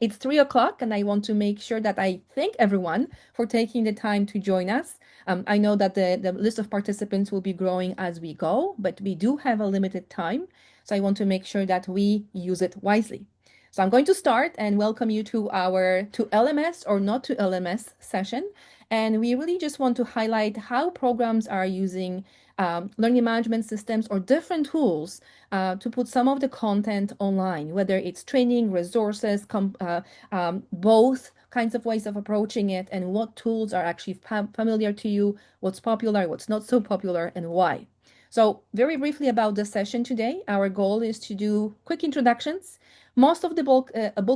It's 3 o'clock, and I want to make sure that I thank everyone for taking the time to join us. I know that the list of participants will be growing as we go, but we do have a limited time. So I want to make sure that we use it wisely. So I'm going to start and welcome you to our to LMS or not to LMS session. And we really just want to highlight how programs are using learning management systems or different tools to put some of the content online, whether it's training, resources, both kinds of ways of approaching it, and what tools are actually familiar to you, what's popular, what's not so popular, and why. So very briefly about the session today, our goal is to do quick introductions. Most of the bulk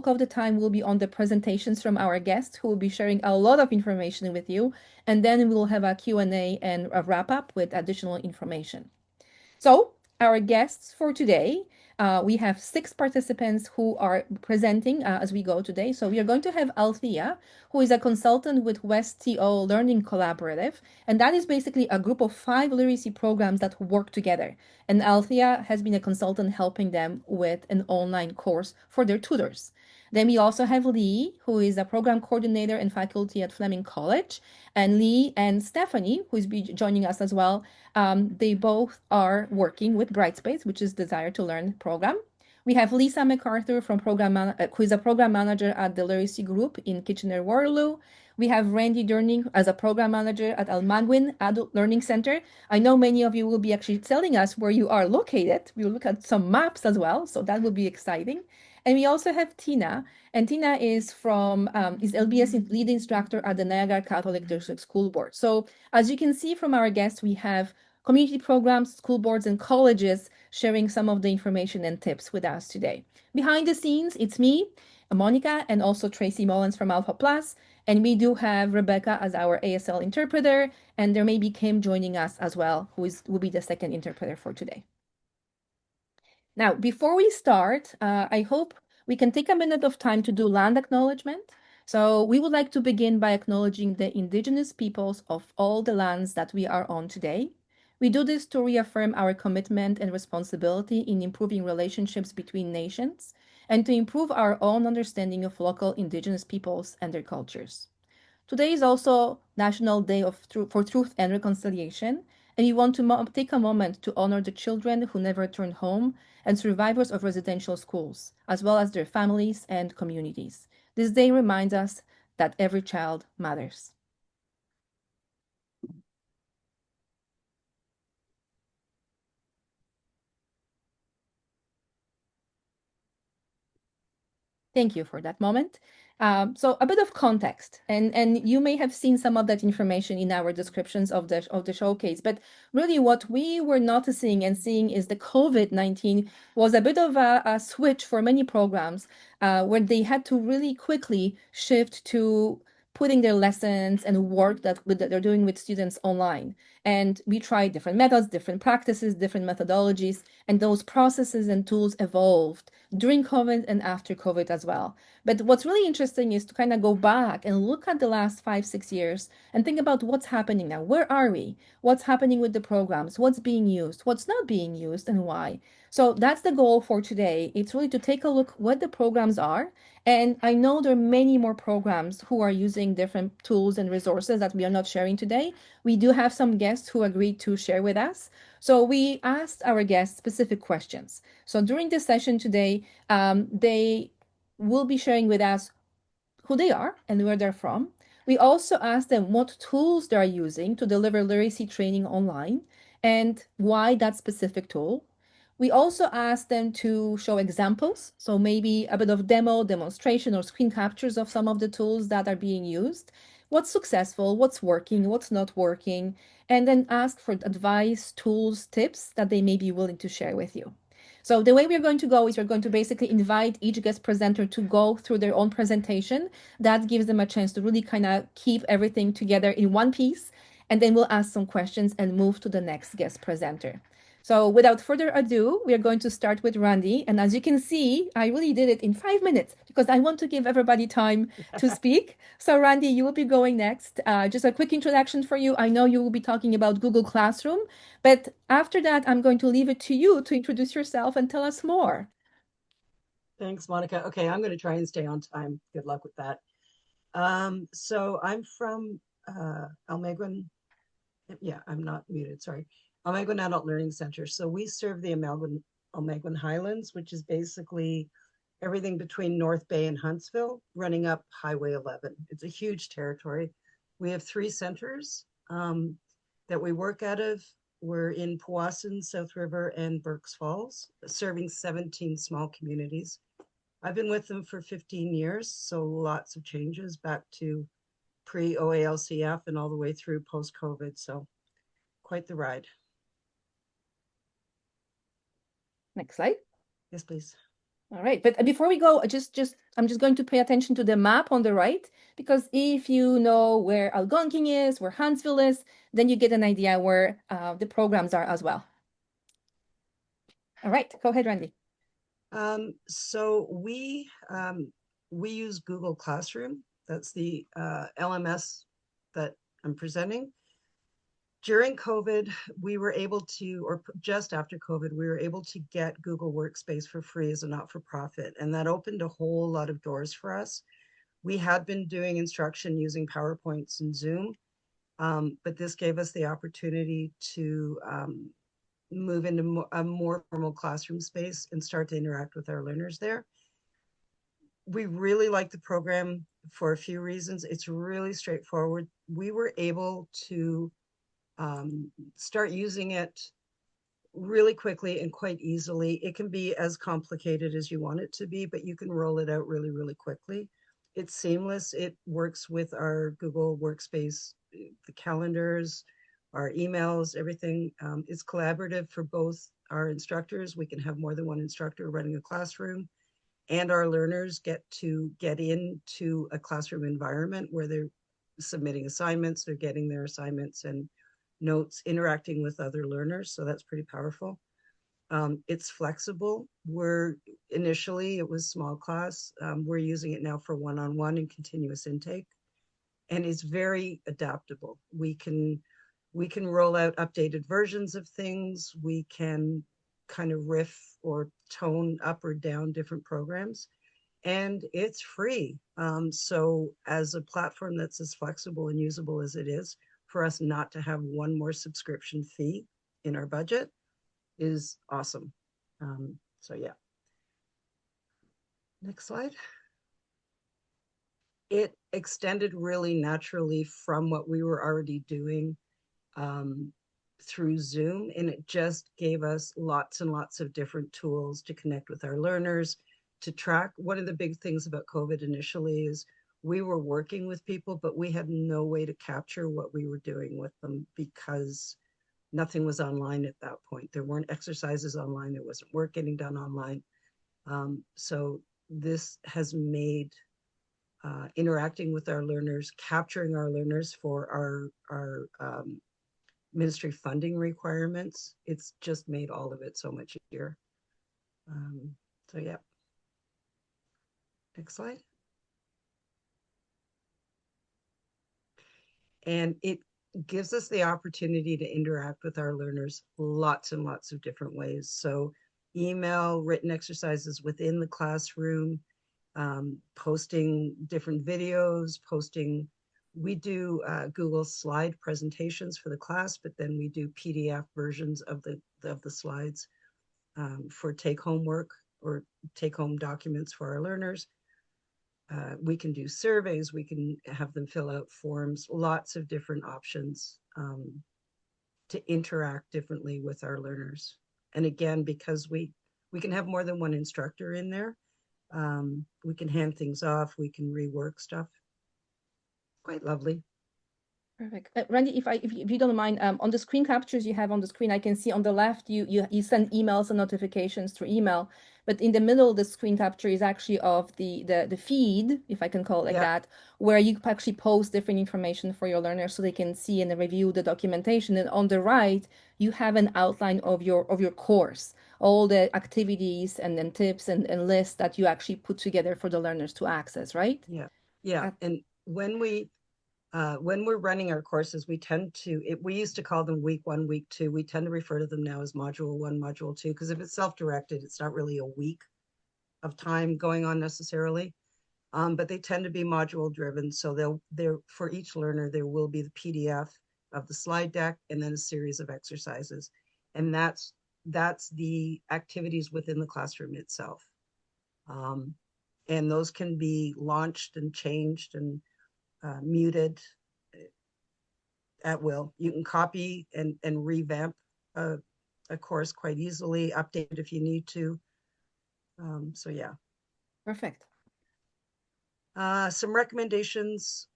of the time will be on the presentations from our guests who will be sharing a lot of information with you. And then we'll have a Q&A and a wrap up with additional information. So our guests for today, we have 6 participants who are presenting as we go today. So we are going to have Althea, who is a consultant with West TO Learning Collaborative. And that is basically a group of 5 literacy programs that work together. And Althea has been a consultant helping them with an online course for their tutors. Then we also have Lee, who is a program coordinator and faculty at Fleming College. And Lee and Stephanie, who is joining us as well, they both are working with Brightspace, which is Desire to Learn program. We have Lisa MacArthur from who is a program manager at the Literacy Group in Kitchener-Waterloo. We have Randy Durning as a program manager at Almaguin Adult Learning Center. I know many of you will be actually telling us where you are located. We'll look at some maps as well, so that will be exciting. And we also have Tina, and Tina is is LBS lead instructor at the Niagara Catholic District School Board. So as you can see from our guests, we have community programs, school boards, and colleges sharing some of the information and tips with us today. Behind the scenes, it's me, Monica, and also Tracy Mullins from AlphaPlus. And we do have Rebecca as our ASL interpreter, and there may be Kim joining us as well, will be the second interpreter for today. Now, before we start, I hope we can take a minute of time to do land acknowledgement. So we would like to begin by acknowledging the indigenous peoples of all the lands that we are on today. We do this to reaffirm our commitment and responsibility in improving relationships between nations and to improve our own understanding of local indigenous peoples and their cultures. Today is also National Day for Truth and Reconciliation, and we want to take a moment to honor the children who never returned home and survivors of residential schools, as well as their families and communities. This day reminds us that every child matters. Thank you for that moment. So a bit of context, and you may have seen some of that information in our descriptions of the showcase. But really, what we were noticing and seeing is the COVID-19 was a bit of a switch for many programs, where they had to really quickly shift to putting their lessons and work that they're doing with students online. And we tried different methods, different practices, different methodologies, and those processes and tools evolved during COVID and after COVID as well. But what's really interesting is to kind of go back and look at the last 5, 6 years and think about what's happening now. Where are we? What's happening with the programs? What's being used? What's not being used, and why? So that's the goal for today. It's really to take a look what the programs are. And I know there are many more programs who are using different tools and resources that we are not sharing today. We do have some guests who agreed to share with us. So we asked our guests specific questions. So during this session today, they will be sharing with us who they are and where they're from. We also asked them what tools they are using to deliver literacy training online and why that specific tool. We also asked them to show examples, so maybe a bit of demonstration, or screen captures of some of the tools that are being used. What's successful, what's working, what's not working, and then ask for advice, tools, tips that they may be willing to share with you. So the way we're going to go is we're going to basically invite each guest presenter to go through their own presentation. That gives them a chance to really kind of keep everything together in one piece. And then we'll ask some questions and move to the next guest presenter. So without further ado, we are going to start with Randy. And as you can see, I really did it in 5 minutes because I want to give everybody time to speak. So Randy, you will be going next. Just a quick introduction for you. I know you will be talking about Google Classroom, but after that, I'm going to leave it to you to introduce yourself and tell us more. Thanks, Monica. Okay, I'm going to try and stay on time. Good luck with that. So I'm from Almaguin. Yeah, I'm not muted. Sorry. Almaguin Adult Learning Center. So we serve the Almaguin Highlands, which is basically everything between North Bay and Huntsville, running up Highway 11. It's a huge territory. We have three centers that we work out of. We're in Powassan, South River, and Berks Falls, serving 17 small communities. I've been with them for 15 years, so lots of changes back to pre OALCF and all the way through post COVID. So quite the ride. Next slide. Yes, please. All right, but before we go, I'm just going to pay attention to the map on the right, because if you know where Algonquin is, where Huntsville is, then you get an idea where the programs are as well. All right, go ahead, Randy. So we use Google Classroom. That's the LMS that I'm presenting. During COVID, we were able to, or just after COVID, we were able to get Google Workspace for free as a not-for-profit, and that opened a whole lot of doors for us. We had been doing instruction using PowerPoints and Zoom, but this gave us the opportunity to move into a more formal classroom space and start to interact with our learners there. We really like the program for a few reasons. It's really straightforward. We were able to start using it really quickly and quite easily. It can be as complicated as you want it to be, but you can roll it out really, really quickly. It's seamless. It works with our Google Workspace, the calendars, our emails, everything. It's collaborative for both our instructors. We can have more than one instructor running a classroom, and our learners get to get into a classroom environment where they're submitting assignments, they're getting their assignments and notes, interacting with other learners. So that's pretty powerful. It's flexible. Initially it was small class. We're using it now for one-on-one and continuous intake, and it's very adaptable. We can roll out updated versions of things. We can kind of riff or tone up or down different programs, and it's free. So as a platform that's as flexible and usable as it is, for us not to have one more subscription fee in our budget is awesome. So yeah. Next slide. It extended really naturally from what we were already doing through Zoom, and it just gave us lots and lots of different tools to connect with our learners, to track. One of the big things about COVID initially is we were working with people, but we had no way to capture what we were doing with them because nothing was online at that point. There weren't exercises online. There wasn't work getting done online. So this has made interacting with our learners, capturing our learners for our ministry funding requirements. It's just made all of it so much easier. So yeah. Next slide. And it gives us the opportunity to interact with our learners lots and lots of different ways. So email, written exercises within the classroom, posting different videos, we do Google slide presentations for the class, but then we do PDF versions of the slides for take-home work or take-home documents for our learners. We can do surveys, we can have them fill out forms, lots of different options to interact differently with our learners. And again, because we can have more than one instructor in there, we can hand things off, we can rework stuff. Quite lovely. Perfect. Randy, if you don't mind, on the screen captures you have on the screen, I can see on the left you send emails and notifications through email, but in the middle the screen capture is actually of the feed, if I can call it like that, where you actually post different information for your learners so they can see and review the documentation. And on the right you have an outline of your course, all the activities and then tips and lists that you actually put together for the learners to access, right? Yeah. And when we're running our courses, we used to call them week 1, week 2. We tend to refer to them now as module 1, module 2, because if it's self-directed, it's not really a week. of time going on necessarily. But they tend to be module driven. So they're for each learner, there will be the PDF of the slide deck and then a series of exercises. And that's the activities within the classroom itself. And those can be launched and changed and muted at will. You can copy and revamp a course quite easily, update it if you need to. So yeah. Perfect. Some recommendations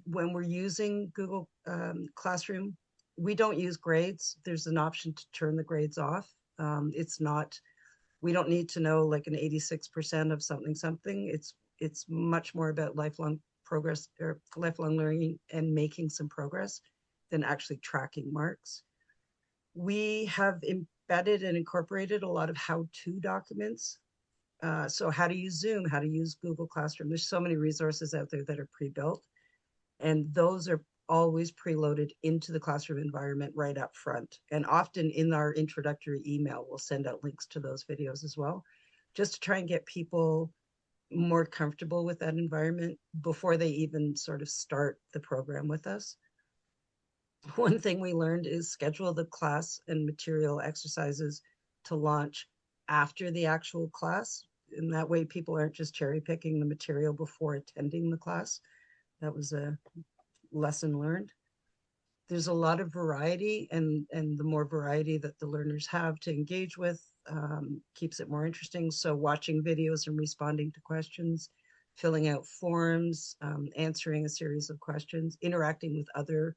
when we're using Google Classroom. We don't use grades. There's an option to turn the grades off. It's not, we don't need to know like an 86% of something. It's much more about lifelong progress or lifelong learning and making some progress than actually tracking marks. We have embedded and incorporated a lot of how-to documents. So how to use Zoom, how to use Google Classroom. There's so many resources out there that are pre-built, and those are always preloaded into the classroom environment right up front. And often in our introductory email, we'll send out links to those videos as well, just to try and get people more comfortable with that environment before they even sort of start the program with us. One thing we learned is schedule the class and material exercises to launch after the actual class. And that way people aren't just cherry picking the material before attending the class. That was a lesson learned. There's a lot of variety, and the more variety that the learners have to engage with keeps it more interesting. So watching videos and responding to questions, filling out forms, answering a series of questions, interacting with other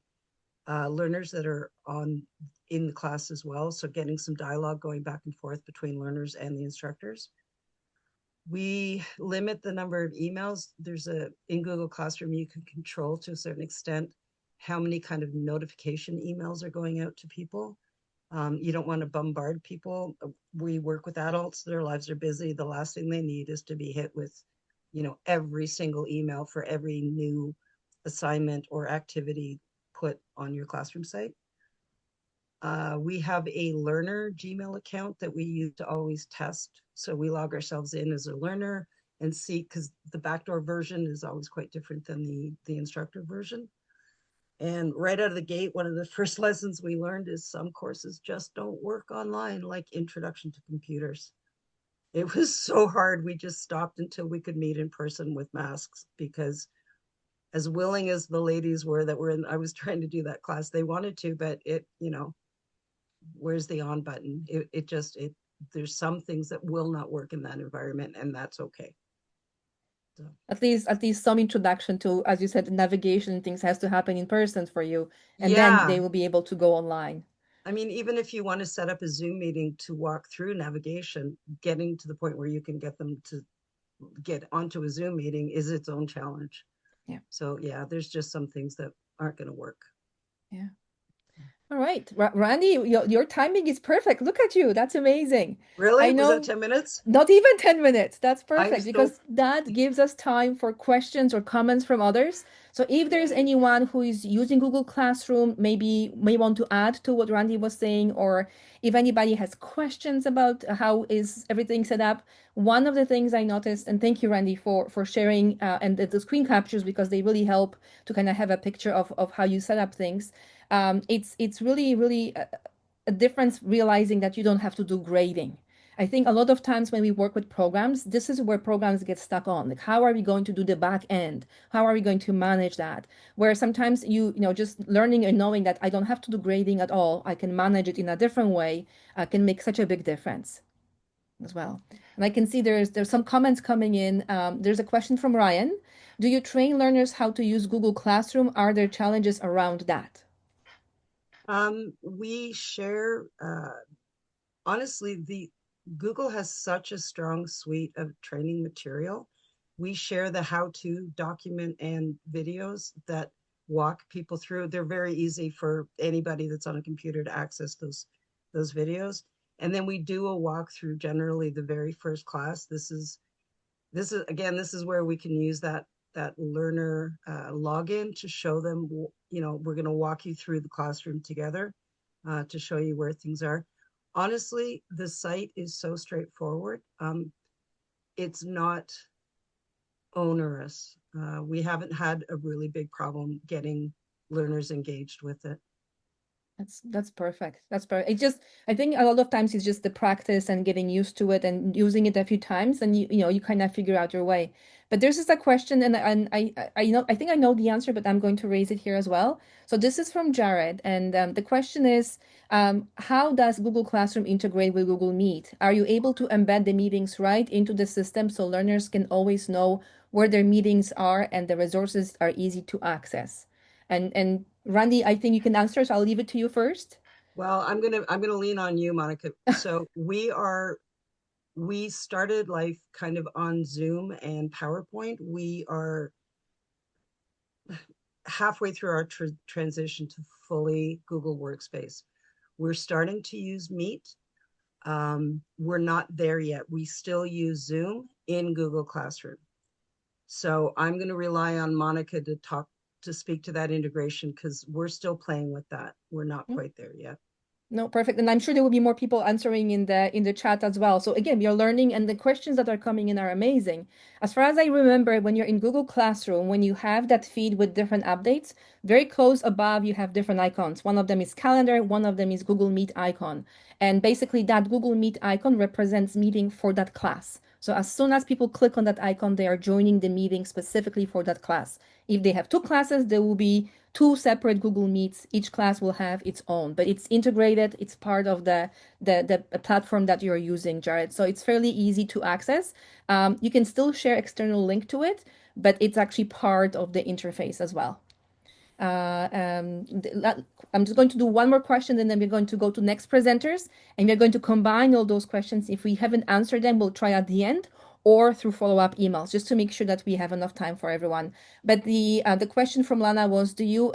learners that are in the class as well. So getting some dialogue going back and forth between learners and the instructors. We limit the number of emails. In Google Classroom, you can control to a certain extent how many kind of notification emails are going out to people. You don't want to bombard people. We work with adults, their lives are busy. The last thing they need is to be hit with, every single email for every new assignment or activity put on your classroom site. We have a learner Gmail account that we use to always test. So we log ourselves in as a learner and see, because the backdoor version is always quite different than the instructor version. And right out of the gate, one of the first lessons we learned is some courses just don't work online, like Introduction to Computers. It was so hard. We just stopped until we could meet in person with masks, because as willing as the ladies were that were in, I was trying to do that class, they wanted to, but where's the on button? There's some things that will not work in that environment, and that's okay. So. At least some introduction to, as you said, navigation and things has to happen in person for you, and then Yeah. they will be able to go online. I mean, even if you want to set up a Zoom meeting to walk through navigation, getting to the point where you can get them to get onto a Zoom meeting is its own challenge. Yeah. So yeah, there's just some things that aren't going to work. Yeah. All right, Randy, your timing is perfect. Look at you. That's amazing. Really? I Was that know. 10 minutes? Not even 10 minutes. That's I'm perfect still, because that gives us time for questions or comments from others. So if there's yay. anyone who is using Google Classroom, maybe may want to add to what Randy was saying, or if anybody has questions about how is everything set up, one of the things I noticed, and thank you, Randy, for sharing and the screen captures because they really help to kind of have a picture of how you set up things. It's really a difference realizing that you don't have to do grading. I think a lot of times when we work with programs, this is where programs get stuck on. Like, how are we going to do the back end? How are we going to manage that? Where sometimes just learning and knowing that I don't have to do grading at all, I can manage it in a different way, can make such a big difference as well. And I can see there's some comments coming in. There's a question from Ryan. Do you train learners how to use Google Classroom? Are there challenges around that? We share, honestly, the Google has such a strong suite of training material. We share the how-to document and videos that walk people through. They're very easy for anybody that's on a computer to access those videos. And then we do a walkthrough generally the very first class. This is where we can use that learner login to show them, we're going to walk you through the classroom together to show you where things are. Honestly, the site is so straightforward. it's not onerous. We haven't had a really big problem getting learners engaged with it. That's perfect. That's perfect. It just I think a lot of times it's just the practice and getting used to it and using it a few times and you kind of figure out your way. But there's just a question and I know I think I know the answer, but I'm going to raise it here as well. So this is from Jared, and the question is, how does Google Classroom integrate with Google Meet? Are you able to embed the meetings right into the system so learners can always know where their meetings are and the resources are easy to access? And Randy, I think you can answer, so I'll leave it to you first. Well, I'm gonna lean on you, Monica. So we started life kind of on Zoom and PowerPoint. We are halfway through our transition to fully Google Workspace. We're starting to use Meet. We're not there yet. We still use Zoom in Google Classroom. So I'm going to rely on Monica to speak to that integration because we're still playing with that. We're not quite there yet. No, perfect. And I'm sure there will be more people answering in the chat as well. So again, we are learning and the questions that are coming in are amazing. As far as I remember, when you're in Google Classroom, when you have that feed with different updates, very close above you have different icons. One of them is calendar, one of them is Google Meet icon. And basically that Google Meet icon represents meeting for that class. So as soon as people click on that icon, they are joining the meeting specifically for that class. If they have two classes, there will be two separate Google Meets. Each class will have its own, but it's integrated. It's part of the platform that you're using, Jared. So it's fairly easy to access. You can still share external link to it, but it's actually part of the interface as well. Uh, um, I'm just going to do one more question and then we're going to go to next presenters and we're going to combine all those questions. If we haven't answered them, we'll try at the end or through follow-up emails just to make sure that we have enough time for everyone. But the question from Lana was, do you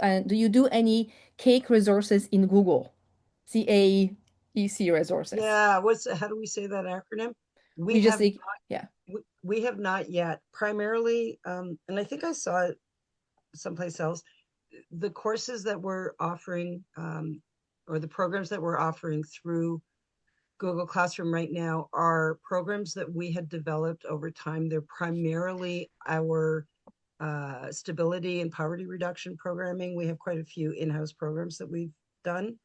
do any cake resources in Google? CAEC resources. Yeah, how do we say that acronym? We You just have say, yeah. we have not yet. Primarily, and I think I saw it someplace else. The courses that we're offering, or the programs that we're offering through Google Classroom right now are programs that we had developed over time. They're primarily our stability and poverty reduction programming. We have quite a few in-house programs that we've done.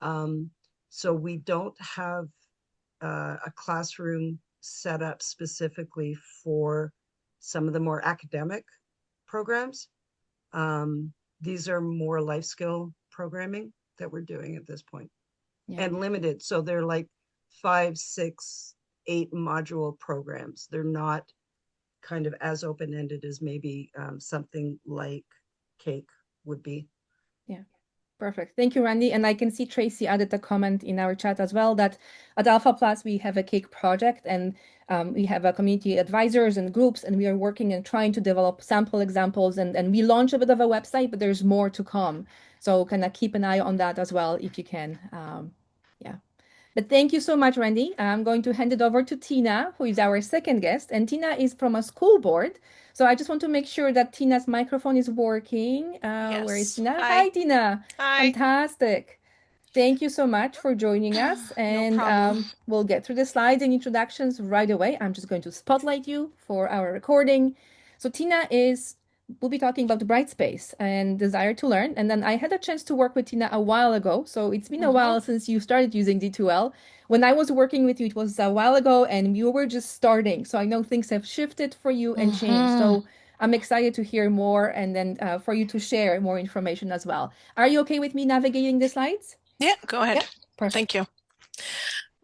Um, so we don't have a classroom set up specifically for some of the more academic programs. These are more life skill programming that we're doing at this point, Yeah. and limited. So they're like 5, 6, 8 module programs. They're not kind of as open-ended as maybe something like cake would be. Yeah. Perfect. Thank you, Randy. And I can see Tracy added a comment in our chat as well that at AlphaPlus we have a cake project and we have a community advisors and groups, and we are working and trying to develop sample examples. And we launched a bit of a website, but there's more to come. So kind of keep an eye on that as well if you can. Yeah. But thank you so much, Randy. I'm going to hand it over to Tina, who is our second guest. And Tina is from a school board. So I just want to make sure that Tina's microphone is working. Where is Yes. Tina? Hi. Hi, Tina. Hi. Fantastic. Thank you so much for joining us. No And problem. we'll get through the slides and introductions right away. I'm just going to spotlight you for our recording. So Tina is we'll be talking about Brightspace and desire to learn. And then I had a chance to work with Tina a while ago. So it's been a Mm-hmm. while since you started using D2L. When I was working with you, it was a while ago and you were just starting. So I know things have shifted for you and changed. Mm-hmm. So I'm excited to hear more and then for you to share more information as well. Are you okay with me navigating the slides? Yeah, go ahead. Perfect. Thank you.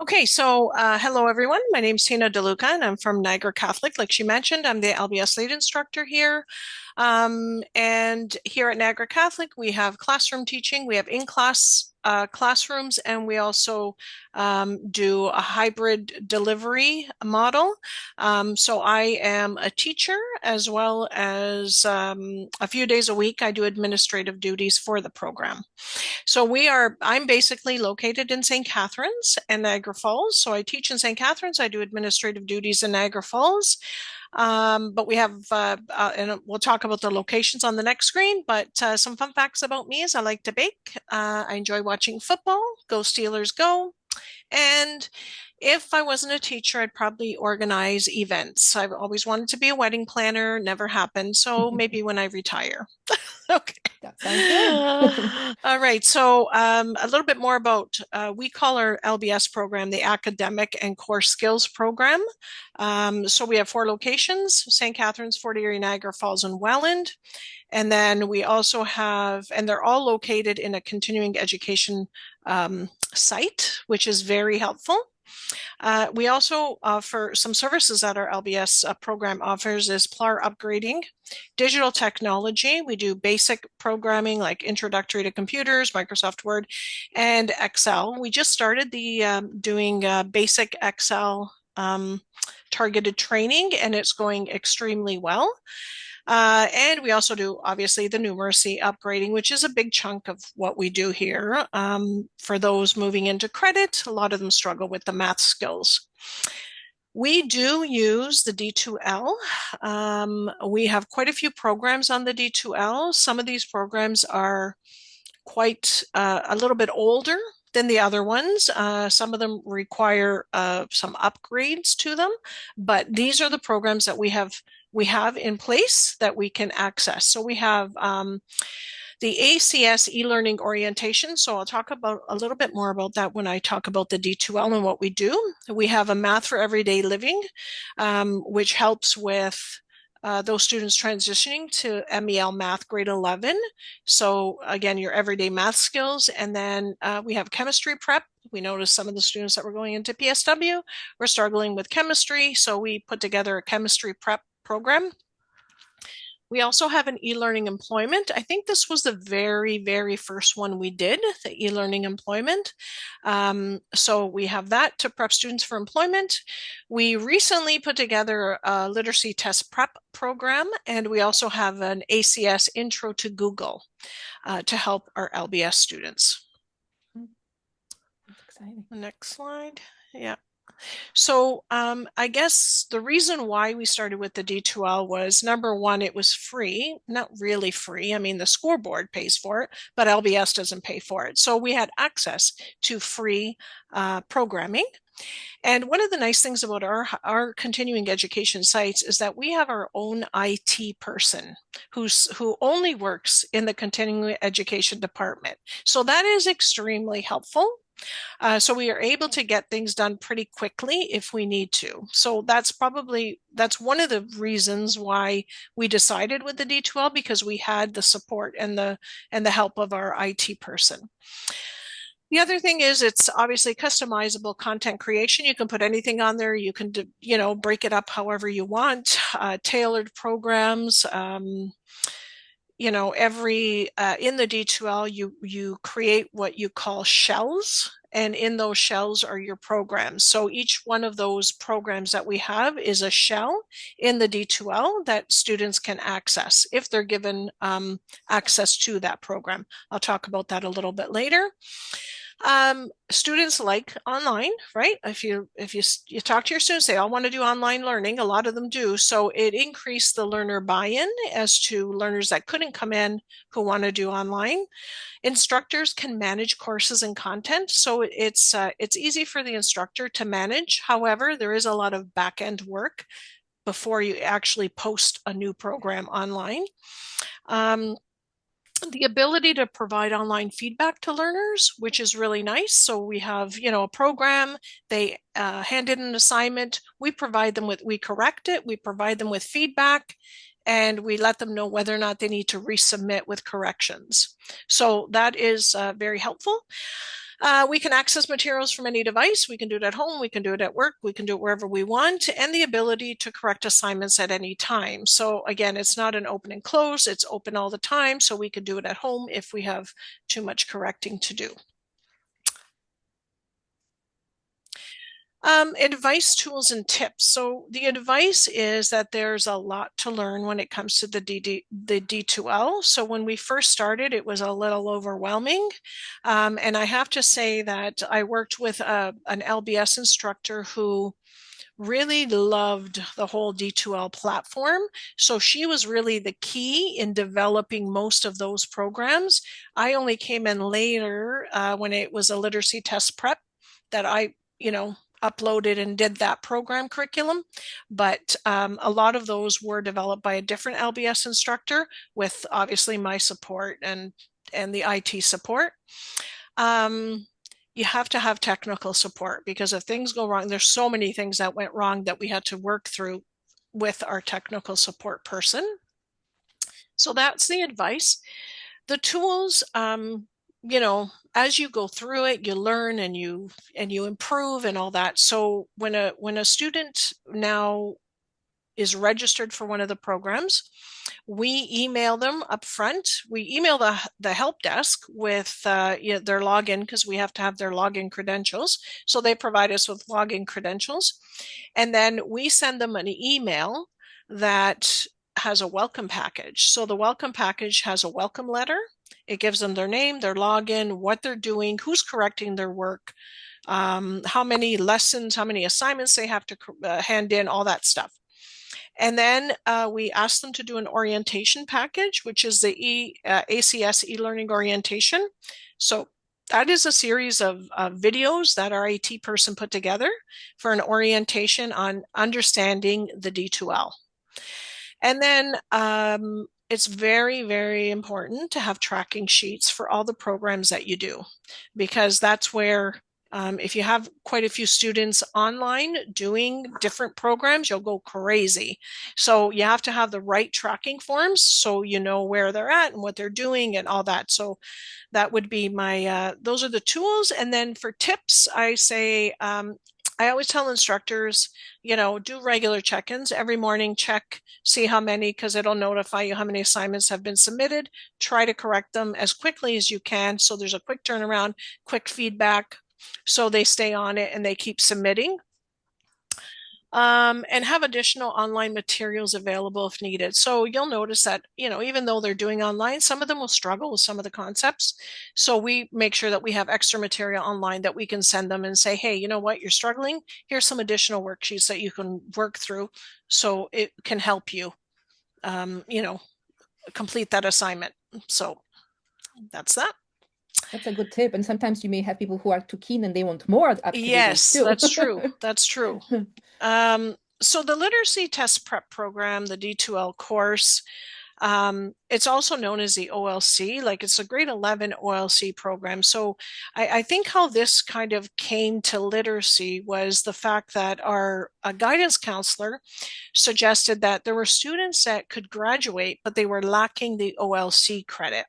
Okay, so hello everyone. My name's Tina DeLuca and I'm from Niagara Catholic. Like she mentioned, I'm the LBS lead instructor here. And here at Niagara Catholic, we have classroom teaching, we have in-class classrooms, and we also do a hybrid delivery model. So I am a teacher as well as a few days a week, I do administrative duties for the program. So I'm basically located in St. Catharines and Niagara Falls. So I teach in St. Catharines. I do administrative duties in Niagara Falls. But we have, and we'll talk about the locations on the next screen, but some fun facts about me is I like to bake. I enjoy watching football. Go Steelers, go. And if I wasn't a teacher, I'd probably organize events. I've always wanted to be a wedding planner, never happened. So maybe when I retire. Okay. That sounds good. All right. So a little bit more about, we call our LBS program the Academic and Core Skills Program. So we have 4 locations: St. Catharines, Fort Erie, Niagara Falls, and Welland. And then we also have, and they're all located in a continuing education site, which is very helpful. We also offer some services that our LBS program offers is PLAR upgrading, digital technology. We do basic programming like introductory to computers, Microsoft Word, and Excel. We just started doing basic Excel targeted training, and it's going extremely well. And we also do, obviously, the numeracy upgrading, which is a big chunk of what we do here. For those moving into credit, a lot of them struggle with the math skills. We do use the D2L. We have quite a few programs on the D2L. Some of these programs are quite a little bit older than the other ones. Some of them require some upgrades to them, but these are the programs that we have in place that we can access. So we have the ACS e-learning orientation. So I'll talk about a little bit more about that when I talk about the D2L and what we do. We have a Math for Everyday Living, which helps with those students transitioning to MEL Math grade 11. So again, your everyday math skills. And then we have chemistry prep. We noticed some of the students that were going into PSW were struggling with chemistry. So we put together a chemistry prep program. We also have an e-learning employment. I think this was the very, very first one we did, the e-learning employment. So we have that to prep students for employment. We recently put together a literacy test prep program, and we also have an ACS Intro to Google to help our LBS students. That's exciting. Next slide. Yeah. So I guess the reason why we started with the D2L was, number one, it was free, not really free. I mean, the school board pays for it, but LBS doesn't pay for it. So we had access to free programming. And one of the nice things about our continuing education sites is that we have our own IT person who only works in the continuing education department. So that is extremely helpful. So we are able to get things done pretty quickly if we need to. So that's one of the reasons why we decided with the D2L, because we had the support and the help of our IT person. The other thing is it's obviously customizable content creation. You can put anything on there. You can, break it up however you want. Tailored programs. In the D2L, you create what you call shells, and in those shells are your programs. So each one of those programs that we have is a shell in the D2L that students can access if they're given access to that program. I'll talk about that a little bit later. Students like online, right? If you talk to your students, they all want to do online learning. A lot of them do. So it increased the learner buy-in as to learners that couldn't come in who want to do online. Instructors can manage courses and content, so it's easy for the instructor to manage. However, there is a lot of back-end work before you actually post a new program online. The ability to provide online feedback to learners, which is really nice. So we have, a program, they hand in an assignment, we correct it, we provide them with feedback, and we let them know whether or not they need to resubmit with corrections. So that is very helpful. We can access materials from any device. We can do it at home. We can do it at work. We can do it wherever we want, and the ability to correct assignments at any time. So again, it's not an open and close. It's open all the time. So we can do it at home if we have too much correcting to do. Advice, tools, and tips. So the advice is that there's a lot to learn when it comes to the D2L. So when we first started, it was a little overwhelming. And I have to say that I worked with an LBS instructor who really loved the whole D2L platform. So she was really the key in developing most of those programs. I only came in later when it was a literacy test prep that I, uploaded and did that program curriculum, but a lot of those were developed by a different LBS instructor with obviously my support and the IT support. You have to have technical support because if things go wrong, there's so many things that went wrong that we had to work through with our technical support person. So that's the advice. The tools, as you go through it, you learn and you improve and all that. So when a student now is registered for one of the programs, we email them up front. We email the help desk with their login, because we have to have their login credentials. So they provide us with login credentials. And then we send them an email that has a welcome package. So the welcome package has a welcome letter. It gives them their name, their login, what they're doing, who's correcting their work, how many lessons, how many assignments they have to hand in, all that stuff. And then we ask them to do an orientation package, which is the ACS e-learning orientation. So that is a series of videos that our IT person put together for an orientation on understanding the D2L. And then it's very, very important to have tracking sheets for all the programs that you do, because that's where if you have quite a few students online doing different programs, you'll go crazy. So you have to have the right tracking forms so you know where they're at and what they're doing and all that. So that would be my, those are the tools. And then for tips, I say, I always tell instructors, do regular check-ins every morning, check, see how many, because it'll notify you how many assignments have been submitted. Try to correct them as quickly as you can. So there's a quick turnaround, quick feedback. So they stay on it and they keep submitting. And have additional online materials available if needed. So you'll notice that, even though they're doing online, some of them will struggle with some of the concepts. So we make sure that we have extra material online that we can send them and say, hey, you know what, you're struggling. Here's some additional worksheets that you can work through so it can help you, complete that assignment. So that's that. That's a good tip. And sometimes you may have people who are too keen and they want more activities yes, too. That's true. That's true. So the literacy test prep program, the D2L course, it's also known as the OLC, like it's a grade 11 OLC program. So I think how this kind of came to literacy was the fact that our guidance counselor suggested that there were students that could graduate, but they were lacking the OLC credit.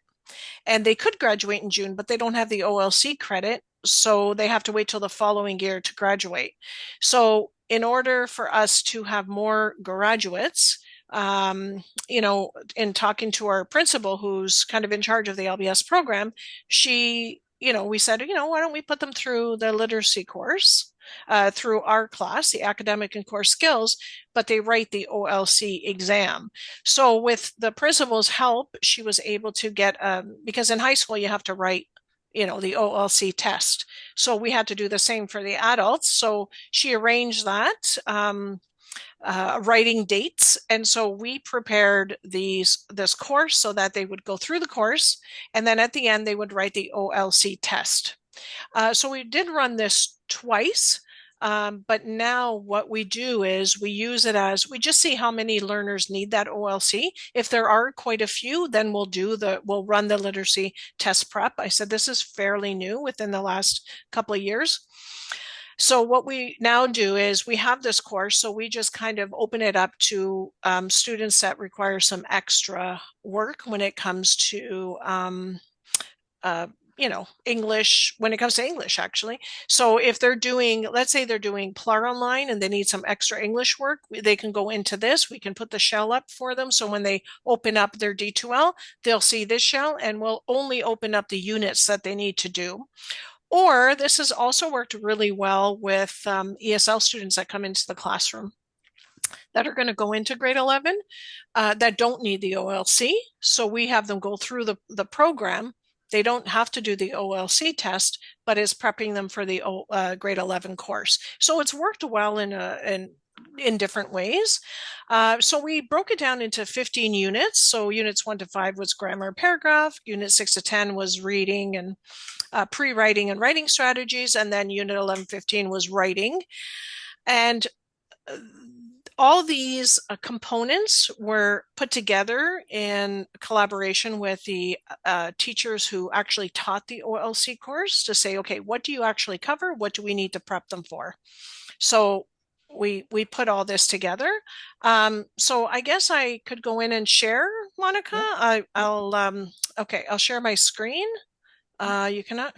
And they could graduate in June, but they don't have the OLC credit. So they have to wait till the following year to graduate. So in order for us to have more graduates, in talking to our principal, who's kind of in charge of the LBS program, she, we said, why don't we put them through the literacy course through our class, the academic and core skills, but they write the OLC exam. So with the principal's help, she was able to get, because in high school you have to write the OLC test. So we had to do the same for the adults. So she arranged that, writing dates. And so we prepared this course so that they would go through the course. And then at the end, they would write the OLC test. So we did run this twice. But now what we do is we use it as, we just see how many learners need that OLC. If there are quite a few, then we'll run the literacy test prep. I said this is fairly new within the last couple of years. So what we now do is we have this course, so we just kind of open it up to students that require some extra work when it comes to English, when it comes to English, actually. So if they're doing, let's say they're doing PLAR online and they need some extra English work, they can go into this. We can put the shell up for them. So when they open up their D2L, they'll see this shell and we'll only open up the units that they need to do. Or this has also worked really well with ESL students that come into the classroom that are going to go into grade 11 that don't need the OLC. So we have them go through the program. They don't have to do the OLC test, but is prepping them for the grade 11 course. So it's worked well in in different ways. So we broke it down into 15 units. So units 1 to 5 was grammar paragraph. Unit 6 to 10 was reading and pre-writing and writing strategies. And then unit 11, 15 was writing. And all these components were put together in collaboration with the teachers who actually taught the OLC course to say, okay, what do you actually cover? What do we need to prep them for? So we put all this together. So I guess I could go in and share, Monica. Yeah. I'll share my screen. You cannot.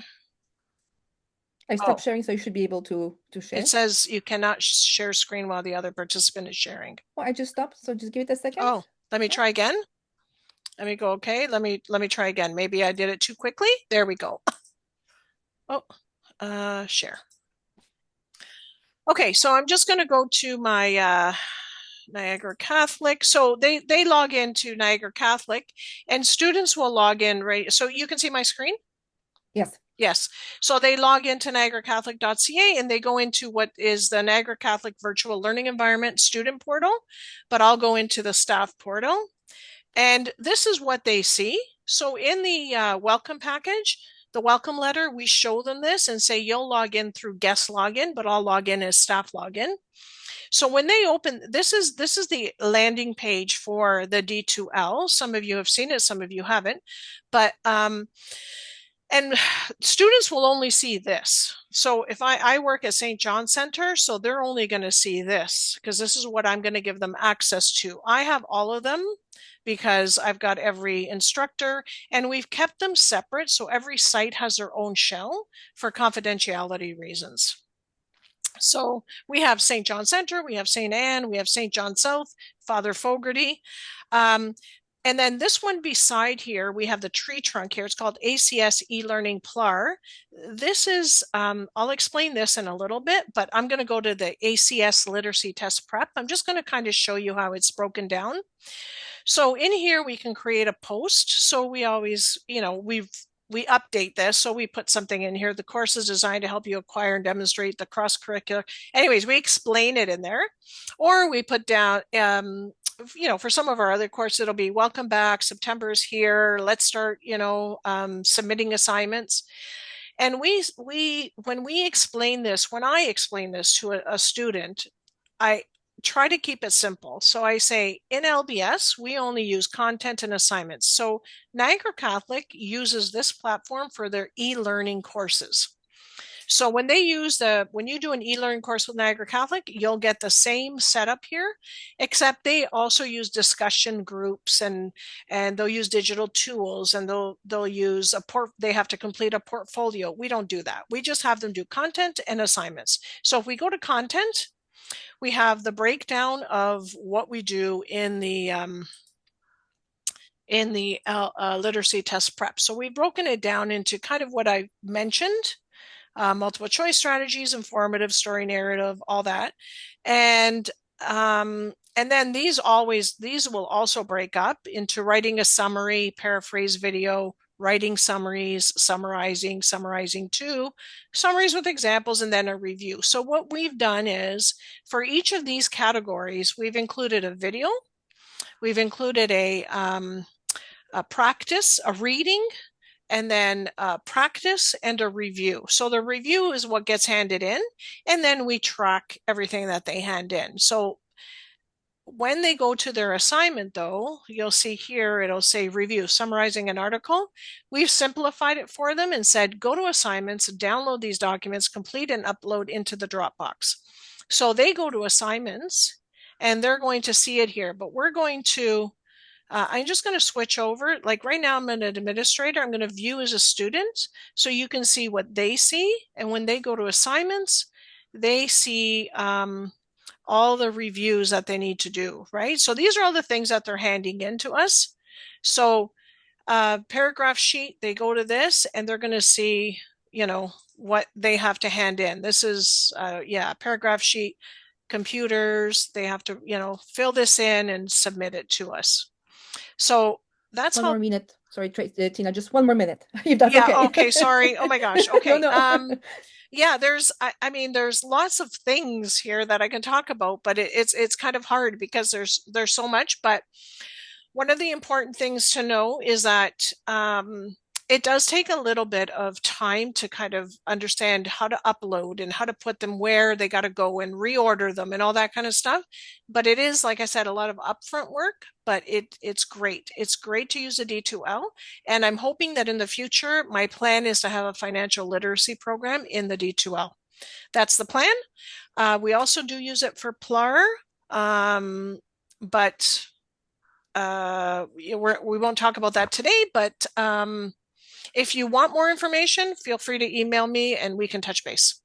I stopped sharing, so you should be able to share. It says you cannot share screen while the other participant is sharing. Well, I just stopped, so just give it a second. Oh, let me try again. Let me go, okay. Let me try again. Maybe I did it too quickly. There we go. Oh, share. Okay, so I'm just going to go to my Niagara Catholic. So they log into Niagara Catholic, and students will log in, right? So you can see my screen? Yes. Yes. So they log into niagaracatholic.ca and they go into what is the Niagara Catholic Virtual Learning Environment student portal, but I'll go into the staff portal. And this is what they see. So in the welcome package, the welcome letter, we show them this and say, you'll log in through guest login, but I'll log in as staff login. So when they open, this is the landing page for the D2L. Some of you have seen it, some of you haven't, but and students will only see this. So if I work at St. John Center, so they're only going to see this because this is what I'm going to give them access to. I have all of them because I've got every instructor and we've kept them separate. So every site has their own shell for confidentiality reasons. So we have St. John Center, we have St. Anne, we have St. John South, Father Fogarty. And then this one beside here, we have the tree trunk here. It's called ACS eLearning PLAR. This is, I'll explain this in a little bit, but I'm going to go to the ACS literacy test prep. I'm just going to kind of show you how it's broken down. So in here, we can create a post. So we always, we update this. So we put something in here. The course is designed to help you acquire and demonstrate the cross-curricular. Anyways, we explain it in there. Or we put down, for some of our other courses, it'll be welcome back, September is here, let's start, submitting assignments. And when we explain this, when I explain this to a student, I try to keep it simple. So I say in LBS, we only use content and assignments. So Niagara Catholic uses this platform for their e-learning courses. So when you do an e-learning course with Niagara Catholic, you'll get the same setup here, except they also use discussion groups and they'll use digital tools and they'll use they have to complete a portfolio. We don't do that. We just have them do content and assignments. So if we go to content, we have the breakdown of what we do in the literacy test prep. So we've broken it down into kind of what I mentioned. Multiple choice strategies, informative, story narrative, all that. And then these will also break up into writing a summary, paraphrase video, writing summaries, summarizing two, summaries with examples, and then a review. So what we've done is for each of these categories, we've included a video, we've included a practice, a reading, and then practice and a review. So the review is what gets handed in, and then we track everything that they hand in. So when they go to their assignment, though, you'll see here, it'll say review, summarizing an article. We've simplified it for them and said, go to assignments, download these documents, complete and upload into the Dropbox. So they go to assignments and they're going to see it here, but we're going to I'm just going to switch over. Like right now, I'm an administrator. I'm going to view as a student so you can see what they see. And when they go to assignments, they see all the reviews that they need to do, right? So these are all the things that they're handing in to us. So paragraph sheet, they go to this and they're going to see, what they have to hand in. This is, paragraph sheet, computers, they have to, fill this in and submit it to us. So that's one more minute. Sorry, Tina, just one more minute. If that's yeah, okay. Okay, sorry. Oh my gosh. Okay. No. Yeah, I mean, there's lots of things here that I can talk about, but it's kind of hard because there's so much. But one of the important things to know is that it does take a little bit of time to kind of understand how to upload and how to put them where they got to go and reorder them and all that kind of stuff. But it is, like I said, a lot of upfront work, but it's great. It's great to use a D2L. And I'm hoping that in the future, my plan is to have a financial literacy program in the D2L. That's the plan. We also do use it for PLAR, but we won't talk about that today, but if you want more information, feel free to email me and we can touch base.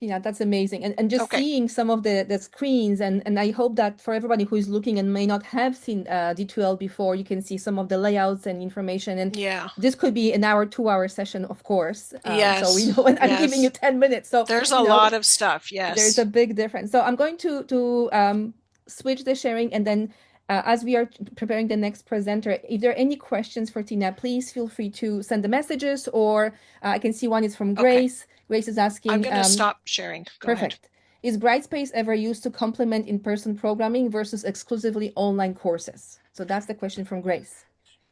Yeah, that's amazing. And just Okay. seeing some of the screens and I hope that for everybody who is looking and may not have seen D2L before, you can see some of the layouts and information. And Yeah. this could be an hour, 2 hour session, of course. So we Yes. know, and I'm giving you Yes. 10 minutes. So, There's a you know, lot of stuff. there's a Yes. big difference. So I'm going to switch the sharing, and then as we are preparing the next presenter, if there are any questions for Tina, please feel free to send the messages, or I can see one is from Okay. Grace. Grace is I'm asking, going to stop sharing. Go ahead. perfect. Is Brightspace ever used to complement in-person programming versus exclusively online courses? So that's the question from Grace.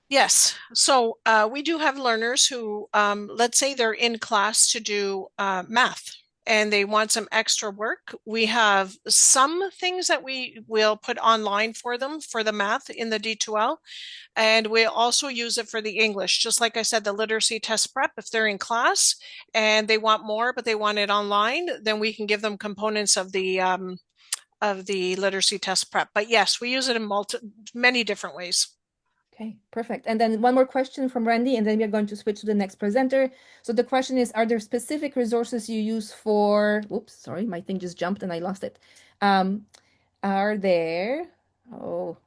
Yes. So we do have learners who, let's say they're in class to do math and they want some extra work. We have some things that we will put online for them for the math in the D2L. And we also use it for the English. Just like I said, the literacy test prep, if they're in class and they want more, but they want it online, then we can give them components of the literacy test prep. But yes, we use it in many different ways. Okay, perfect. And then one more question from Randy, and then we are going to switch to the next presenter. So the question is, are there specific resources you use for, oops, sorry, my thing just jumped and I lost it. Um, are there, oh,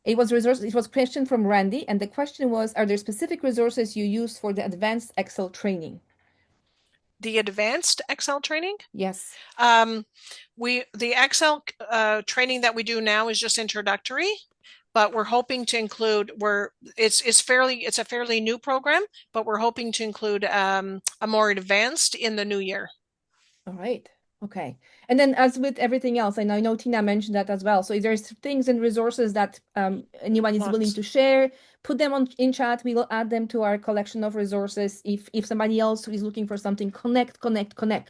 it was question from Randy, and the question was, are there specific resources you use for the advanced Excel training? The advanced Excel training? Yes. Um, the Excel training that we do now is just introductory, but we're hoping to include it's a fairly new program, but we're hoping to include a more advanced in the new year. All right. Okay. And then as with everything else, and I know Tina mentioned that as well. So if there's things and resources that anyone is willing Lots. to share, put them on in chat. We will add them to our collection of resources. If somebody else is looking for something, connect,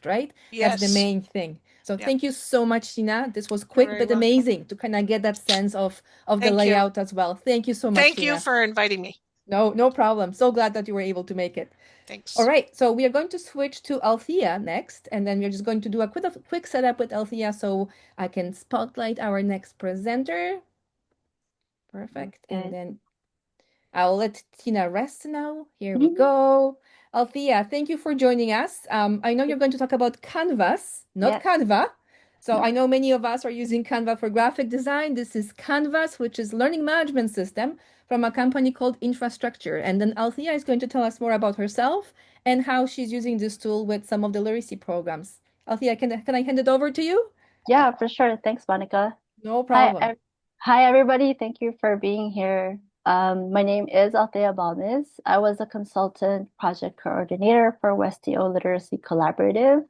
right? That's the Yes. main thing. So Yep. thank you so much, Tina. This was You're quick very but welcome. amazing to kind of get that sense of the Thank you. layout as well. Thank you so much, Thank you Tina. for inviting me. No, no problem. So glad that you were able to make it. All Thanks. right, so we are going to switch to Althea next, and then we're just going to do a quick setup with Althea so I can spotlight our next presenter. Perfect. And Good. then I'll let Tina rest now. Here we go. Althea, thank you for joining us. I know you're going to talk about Canvas, not Yes. Canva. So I know many of us are using Canva for graphic design. This is Canvas, which is learning management system from a company called Infrastructure. And then Althea is going to tell us more about herself and how she's using this tool with some of the literacy programs. Althea, can I hand it over to you? Yeah, for sure. Thanks, Monica. No Hi, problem. hi everybody. Thank you for being here. My name is Althea Balmes. I was a consultant project coordinator for Westio Literacy Collaborative,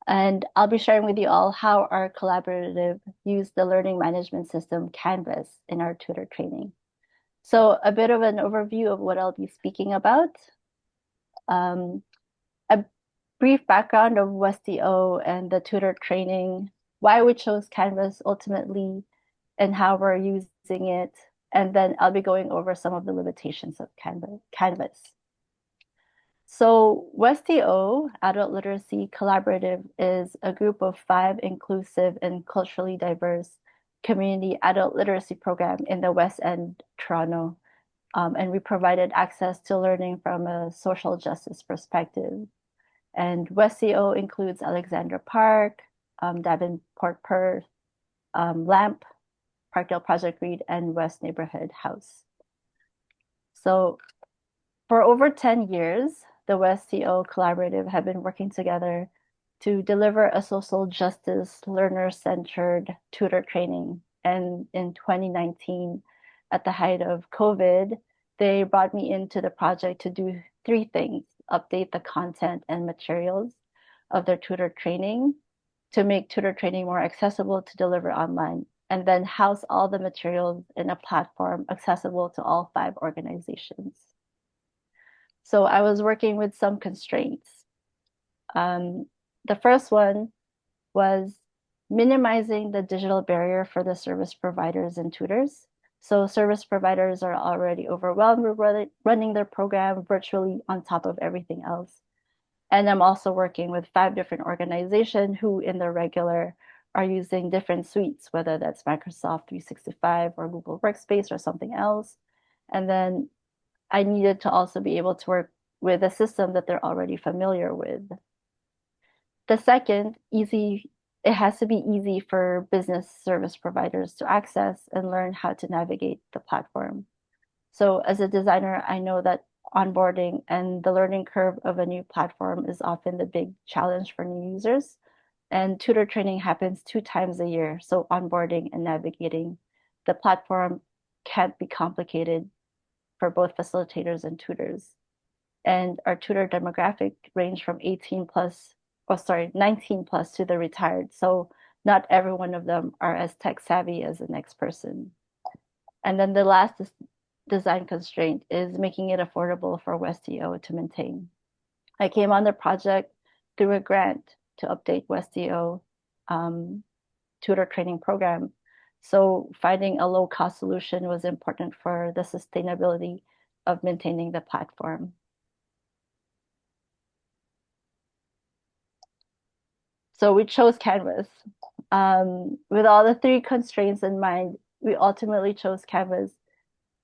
and I'll be sharing with you all how our collaborative used the learning management system Canvas in our tutor training. So a bit of an overview of what I'll be speaking about. Um, a brief background of Westio and the tutor training, why we chose Canvas ultimately, and how we're using it. And then I'll be going over some of the limitations of Canvas. So Westio, Adult Literacy Collaborative, is a group of 5 inclusive and culturally diverse community adult literacy program in the West End, Toronto. And we provided access to learning from a social justice perspective. And Westio includes Alexandra Park, Davenport Perth, LAMP, Parkdale Project Read, and West Neighborhood House. So for over 10 years, the Westio Collaborative have been working together to deliver a social justice learner-centered tutor training. And in 2019, at the height of COVID, they brought me into the project to do 3 things: update the content and materials, of their tutor training to make tutor training more accessible to deliver online, and then house all the materials in a platform accessible to all 5 organizations. So I was working with some constraints. The first one was minimizing the digital barrier for the service providers and tutors. So service providers are already overwhelmed with running their program virtually on top of everything else. And I'm also working with 5 different organizations who in the regular are using different suites, whether that's Microsoft 365 or Google Workspace or something else. And then I needed to also be able to work with a system that they're already familiar with. The second, it has to be easy for business service providers to access and learn how to navigate the platform. So as a designer, I know that onboarding and the learning curve of a new platform is often the big challenge for new users. And tutor training happens 2 times a year. So onboarding and navigating the platform can't be complicated for both facilitators and tutors. And our tutor demographic range from 19 plus to the retired. So not every one of them are as tech savvy as the next person. And then the last design constraint is making it affordable for WestEO to maintain. I came on the project through a grant to update WestEO tutor training program. So finding a low-cost solution was important for the sustainability of maintaining the platform. So we chose Canvas. With all the 3 constraints in mind, we ultimately chose Canvas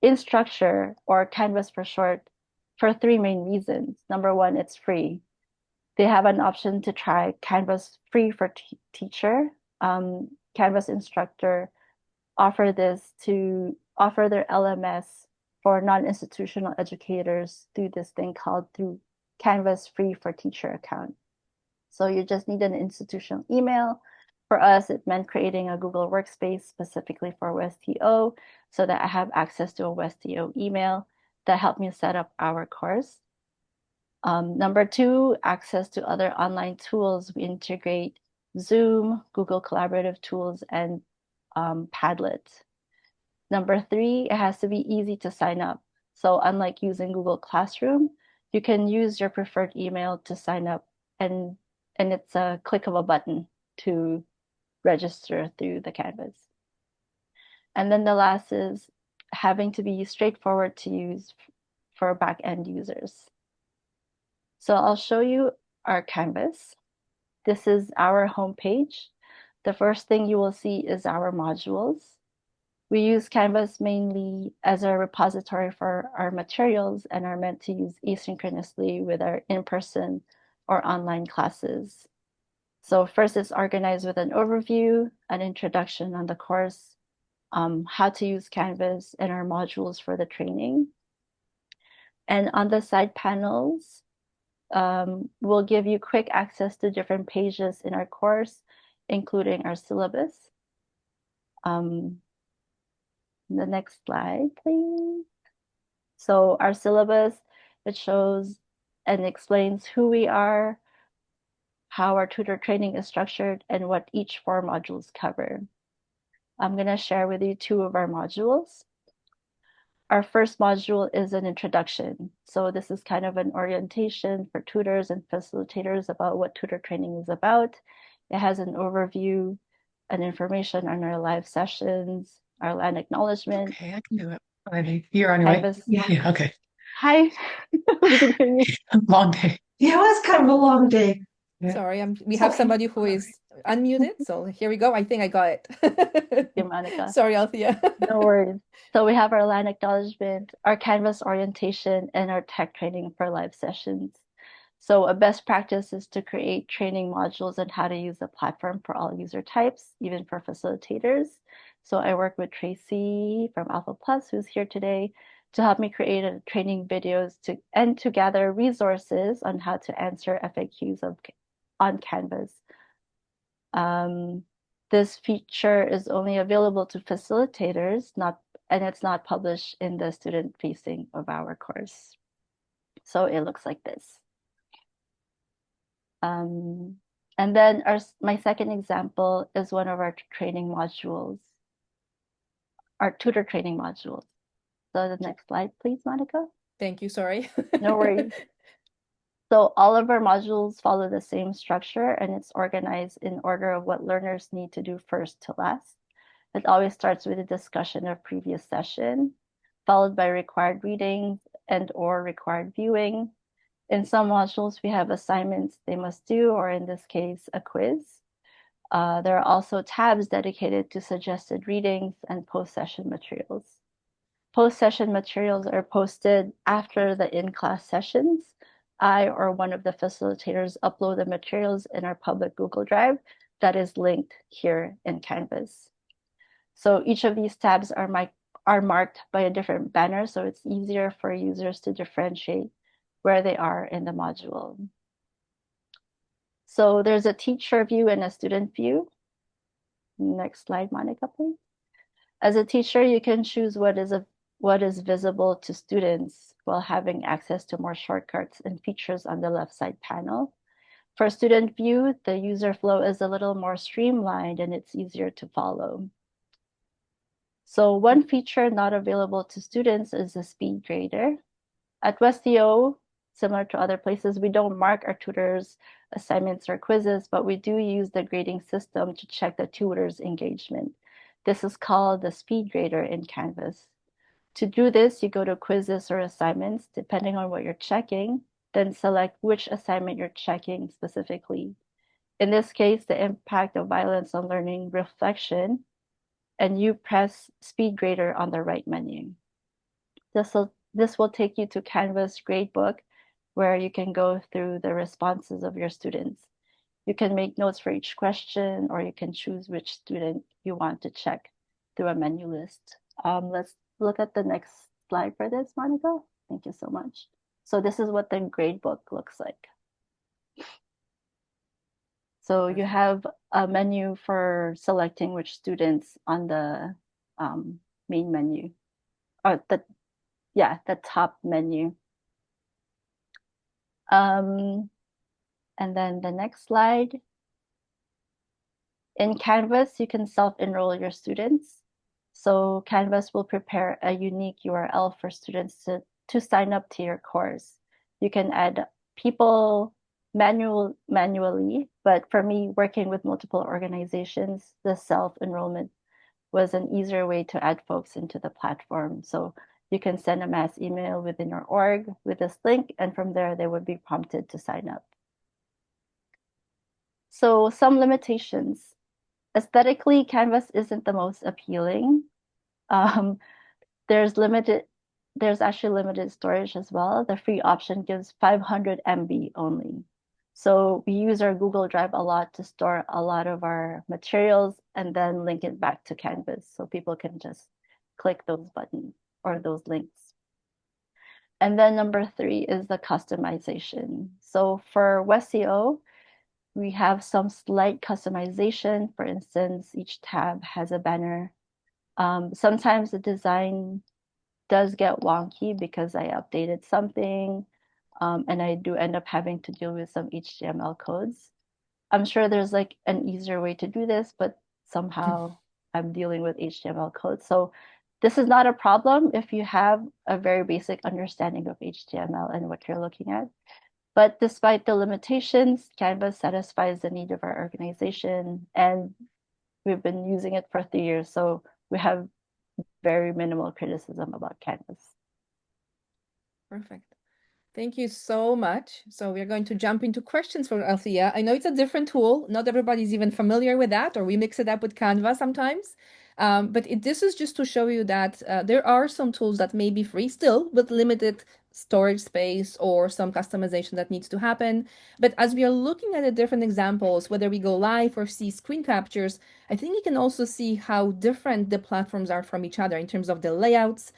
in structure, or Canvas for short, for 3 main reasons. Number 1, it's free. They have an option to try Canvas free for teacher. Canvas instructor offer their LMS for non-institutional educators through this thing called through Canvas free for teacher account. So you just need an institutional email. For us, it meant creating a Google Workspace specifically for WestEO so that I have access to a WestEO email that helped me set up our course. Number 2, access to other online tools. We integrate Zoom, Google Collaborative Tools, and Padlet. Number 3, it has to be easy to sign up. So unlike using Google Classroom, you can use your preferred email to sign up, and it's a click of a button to register through the Canvas. And then the last is having to be straightforward to use for back-end users. So I'll show you our Canvas. This is our homepage. The first thing you will see is our modules. We use Canvas mainly as a repository for our materials and are meant to use asynchronously with our in-person or online classes. So first it's organized with an overview, an introduction on the course, how to use Canvas, and our modules for the training. And on the side panels, we'll give you quick access to different pages in our course, including our syllabus. The next slide, please. So our syllabus, it shows and explains who we are, how our tutor training is structured, and what each 4 modules cover. I'm going to share with you 2 of our modules. Our first module is an introduction. So this is kind of an orientation for tutors and facilitators about what tutor training is about. It has an overview and information on our live sessions, our land acknowledgement. Okay, I can do it. You're on your way. Yeah, okay. Hi. We can hear you. Long day. Yeah, it was kind of a long day. Yeah. Sorry, we have somebody who is unmuted. So here we go. I think I got it. you, Monica. Sorry, Althea. No worries. So we have our land acknowledgement, our Canvas orientation, and our tech training for live sessions. So a best practice is to create training modules on how to use the platform for all user types, even for facilitators. So I work with Tracy from AlphaPlus, who's here today, to help me create training videos to gather resources on how to answer FAQs on Canvas. This feature is only available to facilitators, and it's not published in the student facing of our course. So it looks like this. And then my second example is one of our training modules, our tutor training modules. So the next slide, please, Monica. Thank you, sorry. No worries. So all of our modules follow the same structure, and it's organized in order of what learners need to do first to last. It always starts with a discussion of previous session, followed by required readings and or required viewing. In some modules, we have assignments they must do, or in this case, a quiz. There are also tabs dedicated to suggested readings and post-session materials. Post-session materials are posted after the in-class sessions. I or one of the facilitators upload the materials in our public Google Drive that is linked here in Canvas. So each of these tabs are marked by a different banner, so it's easier for users to differentiate where they are in the module. So there's a teacher view and a student view. Next slide, Monica, please. As a teacher, you can choose what is visible to students while having access to more shortcuts and features on the left side panel. For student view, the user flow is a little more streamlined and it's easier to follow. So one feature not available to students is the speed grader. At WestEO, similar to other places, we don't mark our tutors' assignments or quizzes, but we do use the grading system to check the tutor's engagement. This is called the speed grader in Canvas. To do this, you go to quizzes or assignments, depending on what you're checking, then select which assignment you're checking specifically. In this case, the impact of violence on learning reflection, and you press speed grader on the right menu. This will take you to Canvas gradebook, where you can go through the responses of your students. You can make notes for each question, or you can choose which student you want to check through a menu list. Let's look at the next slide for this, Monica. Thank you so much. So this is what the gradebook looks like. So you have a menu for selecting which students on the main menu, or the top menu. And then the next slide. In Canvas, you can self-enroll your students. So Canvas will prepare a unique URL for students to sign up to your course. You can add people manually, but for me, working with multiple organizations, the self-enrollment was an easier way to add folks into the platform. So you can send a mass email within your org with this link, and from there, they would be prompted to sign up. So some limitations. Aesthetically, Canvas isn't the most appealing. There's actually limited storage as well. The free option gives 500 MB only. So we use our Google Drive a lot to store a lot of our materials and then link it back to Canvas so people can just click those buttons or those links. And then number 3 is the customization. So for WestEO, we have some slight customization. For instance, each tab has a banner. Sometimes the design does get wonky because I updated something, and I do end up having to deal with some HTML codes. I'm sure there's like an easier way to do this, but somehow I'm dealing with HTML code. So this is not a problem if you have a very basic understanding of HTML and what you're looking at. But despite the limitations, Canvas satisfies the need of our organization, and we've been using it for 3 years, so we have very minimal criticism about Canvas. Perfect. Thank you so much. So we're going to jump into questions for Althea. I know it's a different tool. Not everybody's even familiar with that, or we mix it up with Canva sometimes. But this is just to show you that there are some tools that may be free still with limited storage space or some customization that needs to happen. But as we are looking at the different examples, whether we go live or see screen captures, I think you can also see how different the platforms are from each other in terms of the layouts,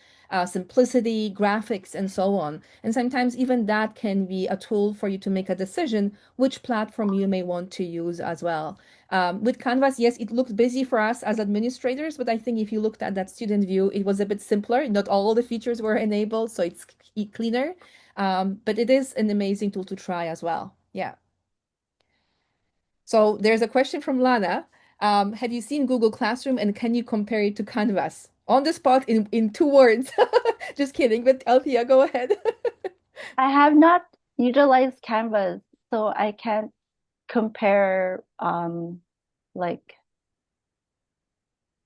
simplicity, graphics, and so on. And sometimes even that can be a tool for you to make a decision which platform you may want to use as well. With Canvas, yes, it looked busy for us as administrators, but I think if you looked at that student view, it was a bit simpler. Not all the features were enabled, so it's cleaner. But it is an amazing tool to try as well. Yeah. So there's a question from Lana. Have you seen Google Classroom and can you compare it to Canvas? On the spot in 2 words. Just kidding, but Althea, go ahead. I have not utilized Canvas, so I can't compare like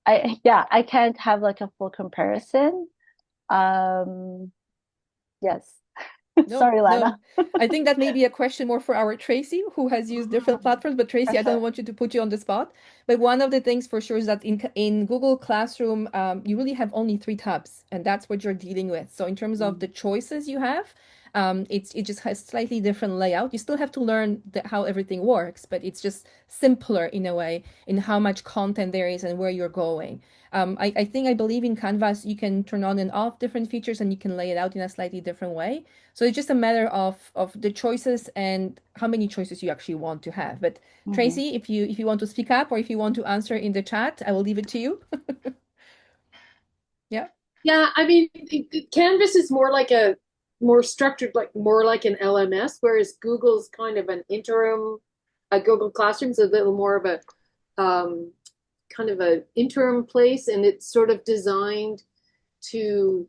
I can't have like a full comparison. Um yes. No, Sorry, no. Lana. I think that may be a question more for our Tracy, who has used different platforms. But For Tracy, I don't sure. want you to put you on the spot. But one of the things for sure is that in Google Classroom, you really have only 3 tabs, and that's what you're dealing with. So in terms of the choices you have, it just has slightly different layout. You still have to learn how everything works, but it's just simpler in a way in how much content there is and where you're going. I believe in Canvas, you can turn on and off different features and you can lay it out in a slightly different way. So it's just a matter of the choices and how many choices you actually want to have. But Mhm. Tracy, if you want to speak up or if you want to answer in the chat, I will leave it to you. Yeah. Yeah, I mean, Canvas is more like a more structured, like more like an LMS, whereas Google's kind of an interim. Google Classroom's a little more of a kind of an interim place, and it's sort of designed to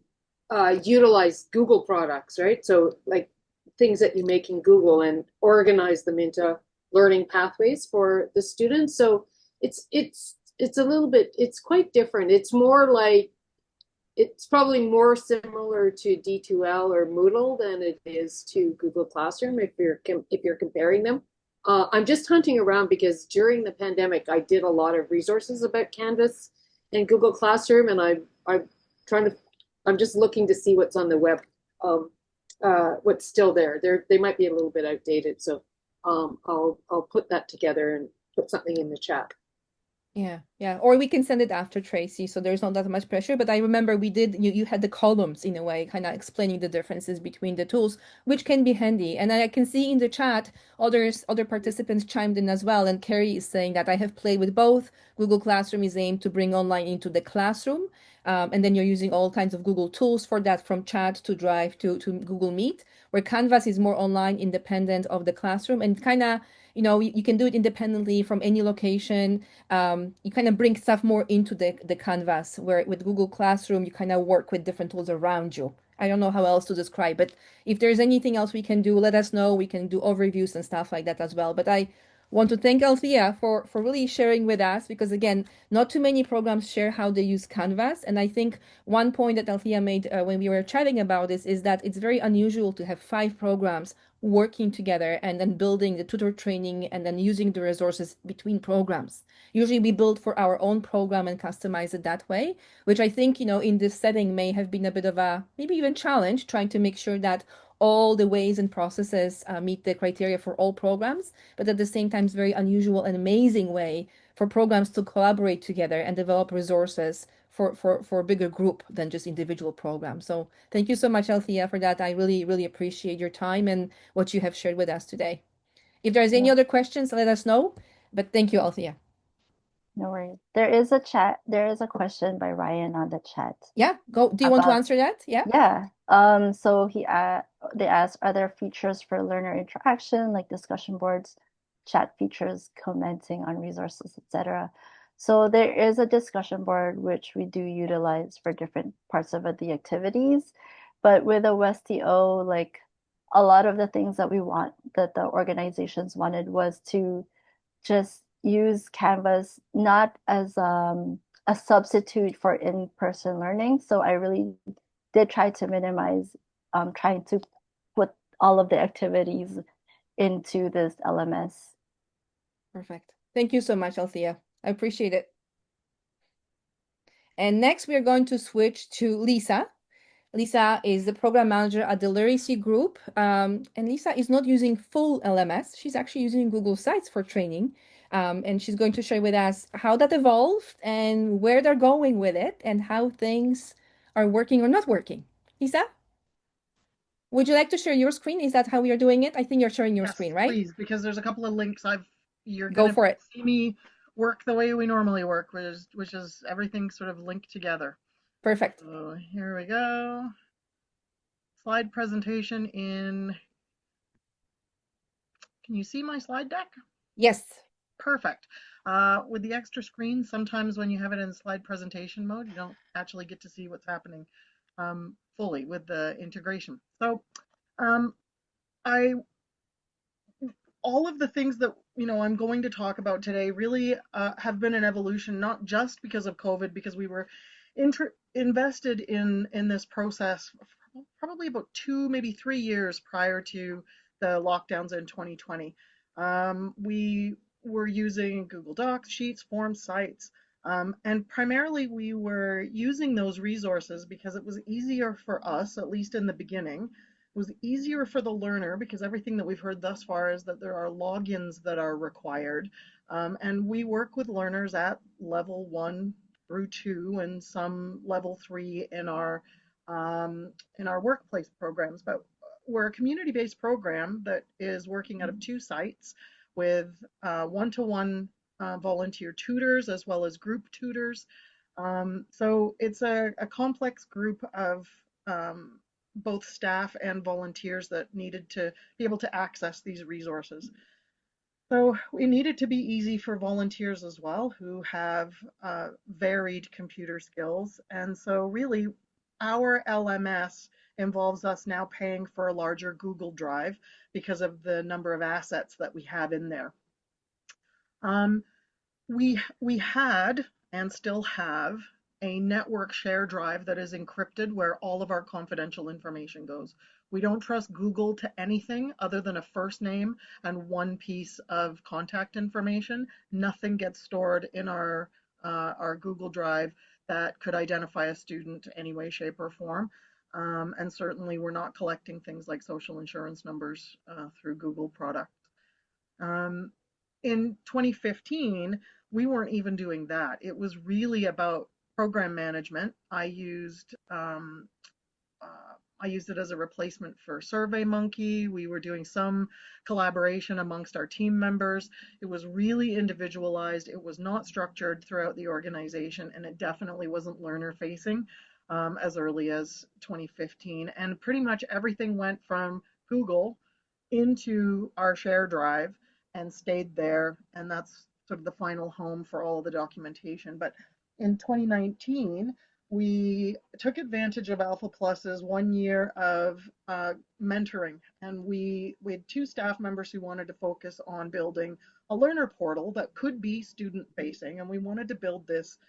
utilize Google products, right? So like things that you make in Google and organize them into learning pathways for the students. So it's a little bit, it's quite different. It's more like it's probably more similar to D2L or Moodle than it is to Google Classroom if you're comparing them. I'm just hunting around because during the pandemic, I did a lot of resources about Canvas and Google Classroom, and I'm trying to I'm just looking to see what's on the web, what's still there. They might be a little bit outdated, so I'll put that together and put something in the chat. Yeah, yeah. Or we can send it after Tracy, so there's not that much pressure. But I remember you had the columns in a way, kind of explaining the differences between the tools, which can be handy. And I can see in the chat other participants chimed in as well. And Carrie is saying that I have played with both. Google Classroom is aimed to bring online into the classroom. And then you're using all kinds of Google tools for that, from chat to Drive to Google Meet, where Canvas is more online, independent of the classroom, and kind of, you can do it independently from any location. You kind of bring stuff more into the canvas, where with Google Classroom you kind of work with different tools around you. I don't know how else to describe, but if there's anything else we can do, let us know. We can do overviews and stuff like that as well. But I want to thank Althea for really sharing with us, because again, not too many programs share how they use Canvas. And I think one point that Althea made when we were chatting about this is that it's very unusual to have 5 programs working together and then building the tutor training and then using the resources between programs. Usually we build for our own program and customize it that way, which I think, in this setting may have been a bit of a maybe even challenge, trying to make sure that all the ways and processes meet the criteria for all programs, but at the same time, it's very unusual and amazing way for programs to collaborate together and develop resources for a bigger group than just individual programs. So thank you so much, Althea, for that. I really, really appreciate your time and what you have shared with us today. If there's any Yeah, other questions, let us know. But thank you, Althea. no worries. There is a question by Ryan on the chat Yeah, go. Do you want to about answer that? Yeah. yeah. So they asked, are there features for learner interaction like discussion boards, chat features, commenting on resources, etc. So there is a discussion board which we do utilize for different parts of the activities, but with a WestEO, like a lot of the things that the organizations wanted was to just use Canvas not as a substitute for in-person learning. So I really did try to minimize trying to put all of the activities into this LMS. Perfect. Thank you so much, Althea. I appreciate it. And next, we are going to switch to Lisa. Lisa is the program manager at the Literacy Group. And Lisa is not using full LMS. She's actually using Google Sites for training. And she's going to share with us how that evolved and where they're going with it and how things are working or not working. Lisa, would you like to share your screen? Is that how we are doing it? I think you're sharing your Yes, screen, right? please, because there's a couple of links you're Go gonna for it. see me work the way we normally work, which is everything sort of linked together. Perfect. So here we go. Slide presentation in. Can you see my slide deck? Yes. Perfect. With the extra screen, sometimes when you have it in slide presentation mode, you don't actually get to see what's happening fully with the integration. So um, I all of the things that I'm going to talk about today really have been an evolution, not just because of COVID, because we were invested in this process probably about 2, maybe 3 years prior to the lockdowns in 2020. We were using Google Docs, Sheets, Forms, Sites, and primarily we were using those resources because it was easier for us, at least in the beginning, was easier for the learner because everything that we've heard thus far is that there are logins that are required. And we work with learners at level 1 through 2 and some level 3 in our workplace programs. But we're a community-based program that is working out of 2 sites with one-to-one volunteer tutors as well as group tutors. So it's a complex group of both staff and volunteers that needed to be able to access these resources. So it needed to be easy for volunteers as well who have varied computer skills. And so really our LMS involves us now paying for a larger Google Drive because of the number of assets that we have in there. We had and still have a network share drive that is encrypted where all of our confidential information goes. We don't trust Google to anything other than a first name and one piece of contact information. Nothing gets stored in our Google Drive that could identify a student any way, shape, or form. And certainly we're not collecting things like social insurance numbers through Google products. In 2015, we weren't even doing that. It was really about program management. I used it as a replacement for SurveyMonkey. We were doing some collaboration amongst our team members. It was really individualized. It was not structured throughout the organization, and it definitely wasn't learner facing as early as 2015. And pretty much everything went from Google into our share drive and stayed there. And that's sort of the final home for all of the documentation. But in 2019, we took advantage of AlphaPlus's 1 year of mentoring. And we had 2 staff members who wanted to focus on building a learner portal that could be student facing. And we wanted to build this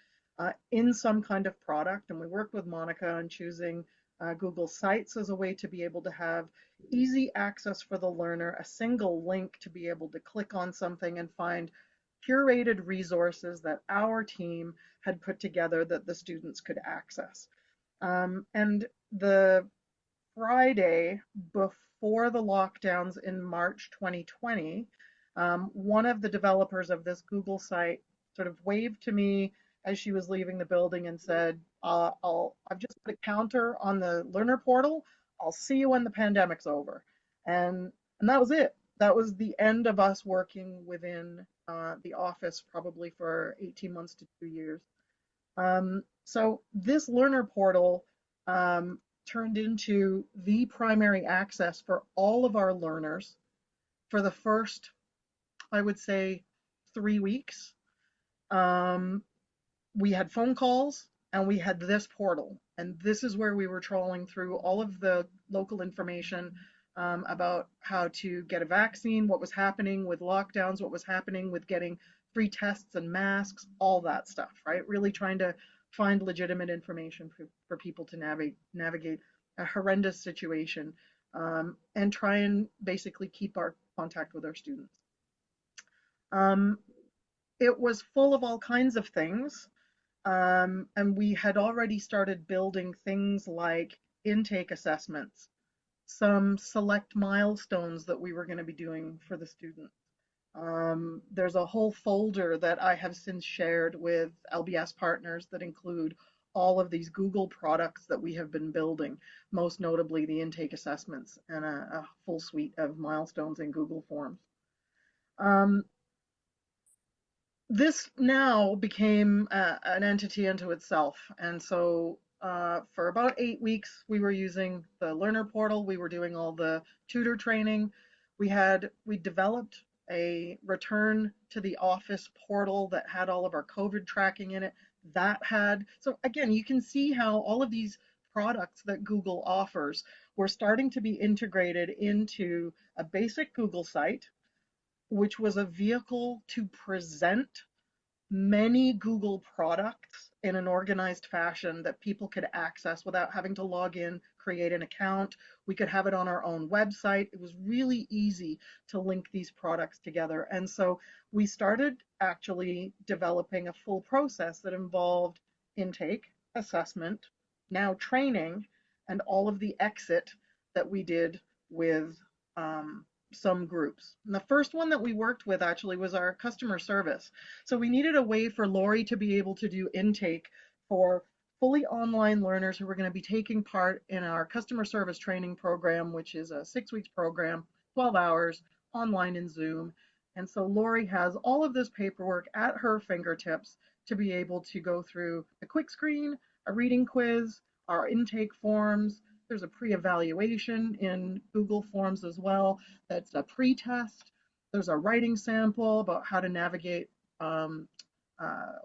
in some kind of product. And we worked with Monica on choosing Google Sites as a way to be able to have easy access for the learner, a single link to be able to click on something and find curated resources that our team had put together that the students could access. And the Friday before the lockdowns in March 2020, one of the developers of this Google site sort of waved to me as she was leaving the building and said, I've just put a counter on the learner portal. I'll see you when the pandemic's over. And that was it. That was the end of us working within the office probably for 18 months to 2 years. So this learner portal turned into the primary access for all of our learners for the first, I would say, 3 weeks. We had phone calls and we had this portal. And this is where we were trawling through all of the local information about how to get a vaccine, what was happening with lockdowns, what was happening with getting free tests and masks, all that stuff, right? Really trying to find legitimate information for people to navigate a horrendous situation and try and basically keep our contact with our students. It was full of all kinds of things. And we had already started building things like intake assessments, some select milestones that we were going to be doing for the students. There's a whole folder that I have since shared with LBS partners that include all of these Google products that we have been building, most notably the intake assessments and a full suite of milestones in Google Forms. This now became an entity unto itself. And so for about 8 weeks, we were using the learner portal. We were doing all the tutor training. We developed a return to the office portal that had all of our COVID tracking in it. So again, you can see how all of these products that Google offers were starting to be integrated into a basic Google site, which was a vehicle to present many Google products in an organized fashion that people could access without having to log in, create an account. We could have it on our own website. It was really easy to link these products together. And so we started actually developing a full process that involved intake, assessment, now training, and all of the exit that we did with some groups. And the first one that we worked with actually was our customer service. So we needed a way for Lori to be able to do intake for fully online learners who were going to be taking part in our customer service training program, which is a 6 weeks program, 12 hours, online in Zoom. And so Lori has all of this paperwork at her fingertips to be able to go through a quick screen, a reading quiz, our intake forms. There's a pre-evaluation in Google Forms as well. That's a pre-test. There's a writing sample about how to navigate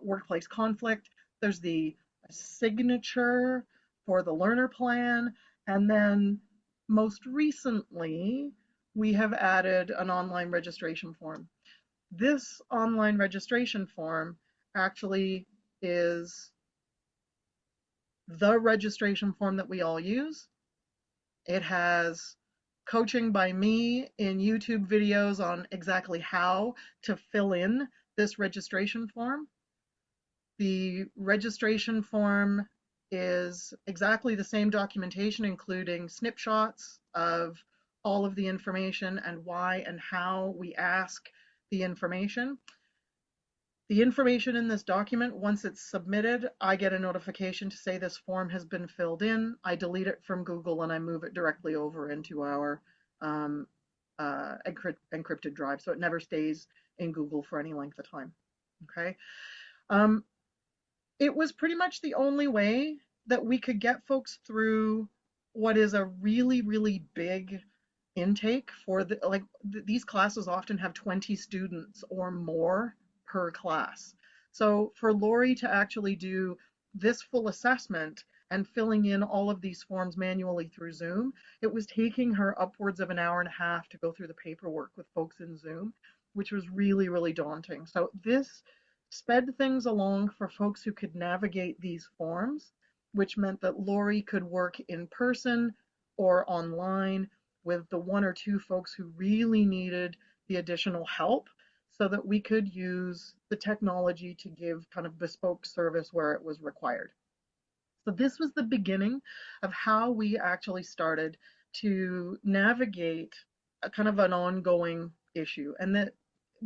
workplace conflict. There's the signature for the learner plan. And then most recently, we have added an online registration form. This online registration form actually is the registration form that we all use. It has coaching by me in YouTube videos on exactly how to fill in this registration form. The registration form is exactly the same documentation, including snapshots of all of the information and why and how we ask the information. The information in this document, once it's submitted, I get a notification to say this form has been filled in. I delete it from Google and I move it directly over into our encrypted drive. So it never stays in Google for any length of time. Okay. It was pretty much the only way that we could get folks through what is a really, really big intake for these classes often have 20 students or more per class. So for Lori to actually do this full assessment and filling in all of these forms manually through Zoom, it was taking her upwards of an hour and a half to go through the paperwork with folks in Zoom, which was really, really daunting. So this sped things along for folks who could navigate these forms, which meant that Lori could work in person or online with the one or two folks who really needed the additional help so that we could use the technology to give kind of bespoke service where it was required. So this was the beginning of how we actually started to navigate a kind of an ongoing issue. And that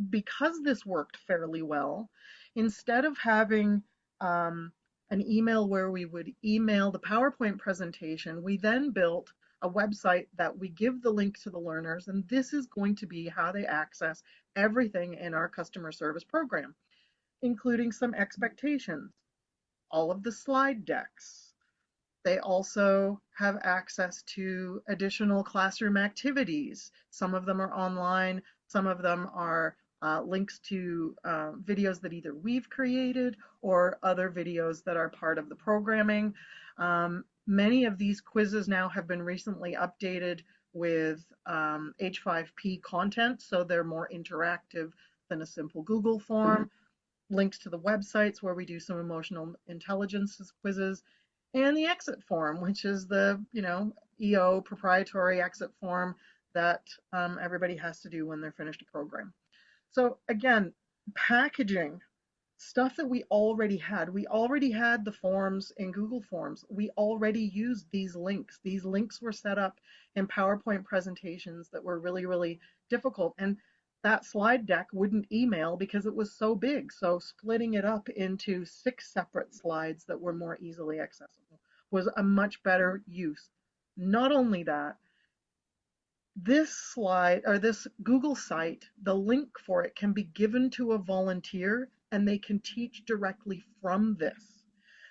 because this worked fairly well, instead of having an email where we would email the PowerPoint presentation, we then built a website that we give the link to the learners, and this is going to be how they access everything in our customer service program, including some expectations, all of the slide decks. They also have access to additional classroom activities. Some of them are online, some of them are links to videos that either we've created or other videos that are part of the programming. Many of these quizzes now have been recently updated with H5P content, so they're more interactive than a simple Google form. Links to the websites where we do some emotional intelligence quizzes, and the exit form, which is the EO proprietary exit form that everybody has to do when they're finished a program. So again, packaging stuff that we already had. We already had the forms in Google Forms. We already used these links. These links were set up in PowerPoint presentations that were really, really difficult. And that slide deck wouldn't email because it was so big. So splitting it up into 6 separate slides that were more easily accessible was a much better use. Not only that, this slide or this Google site, the link for it can be given to a volunteer and they can teach directly from this.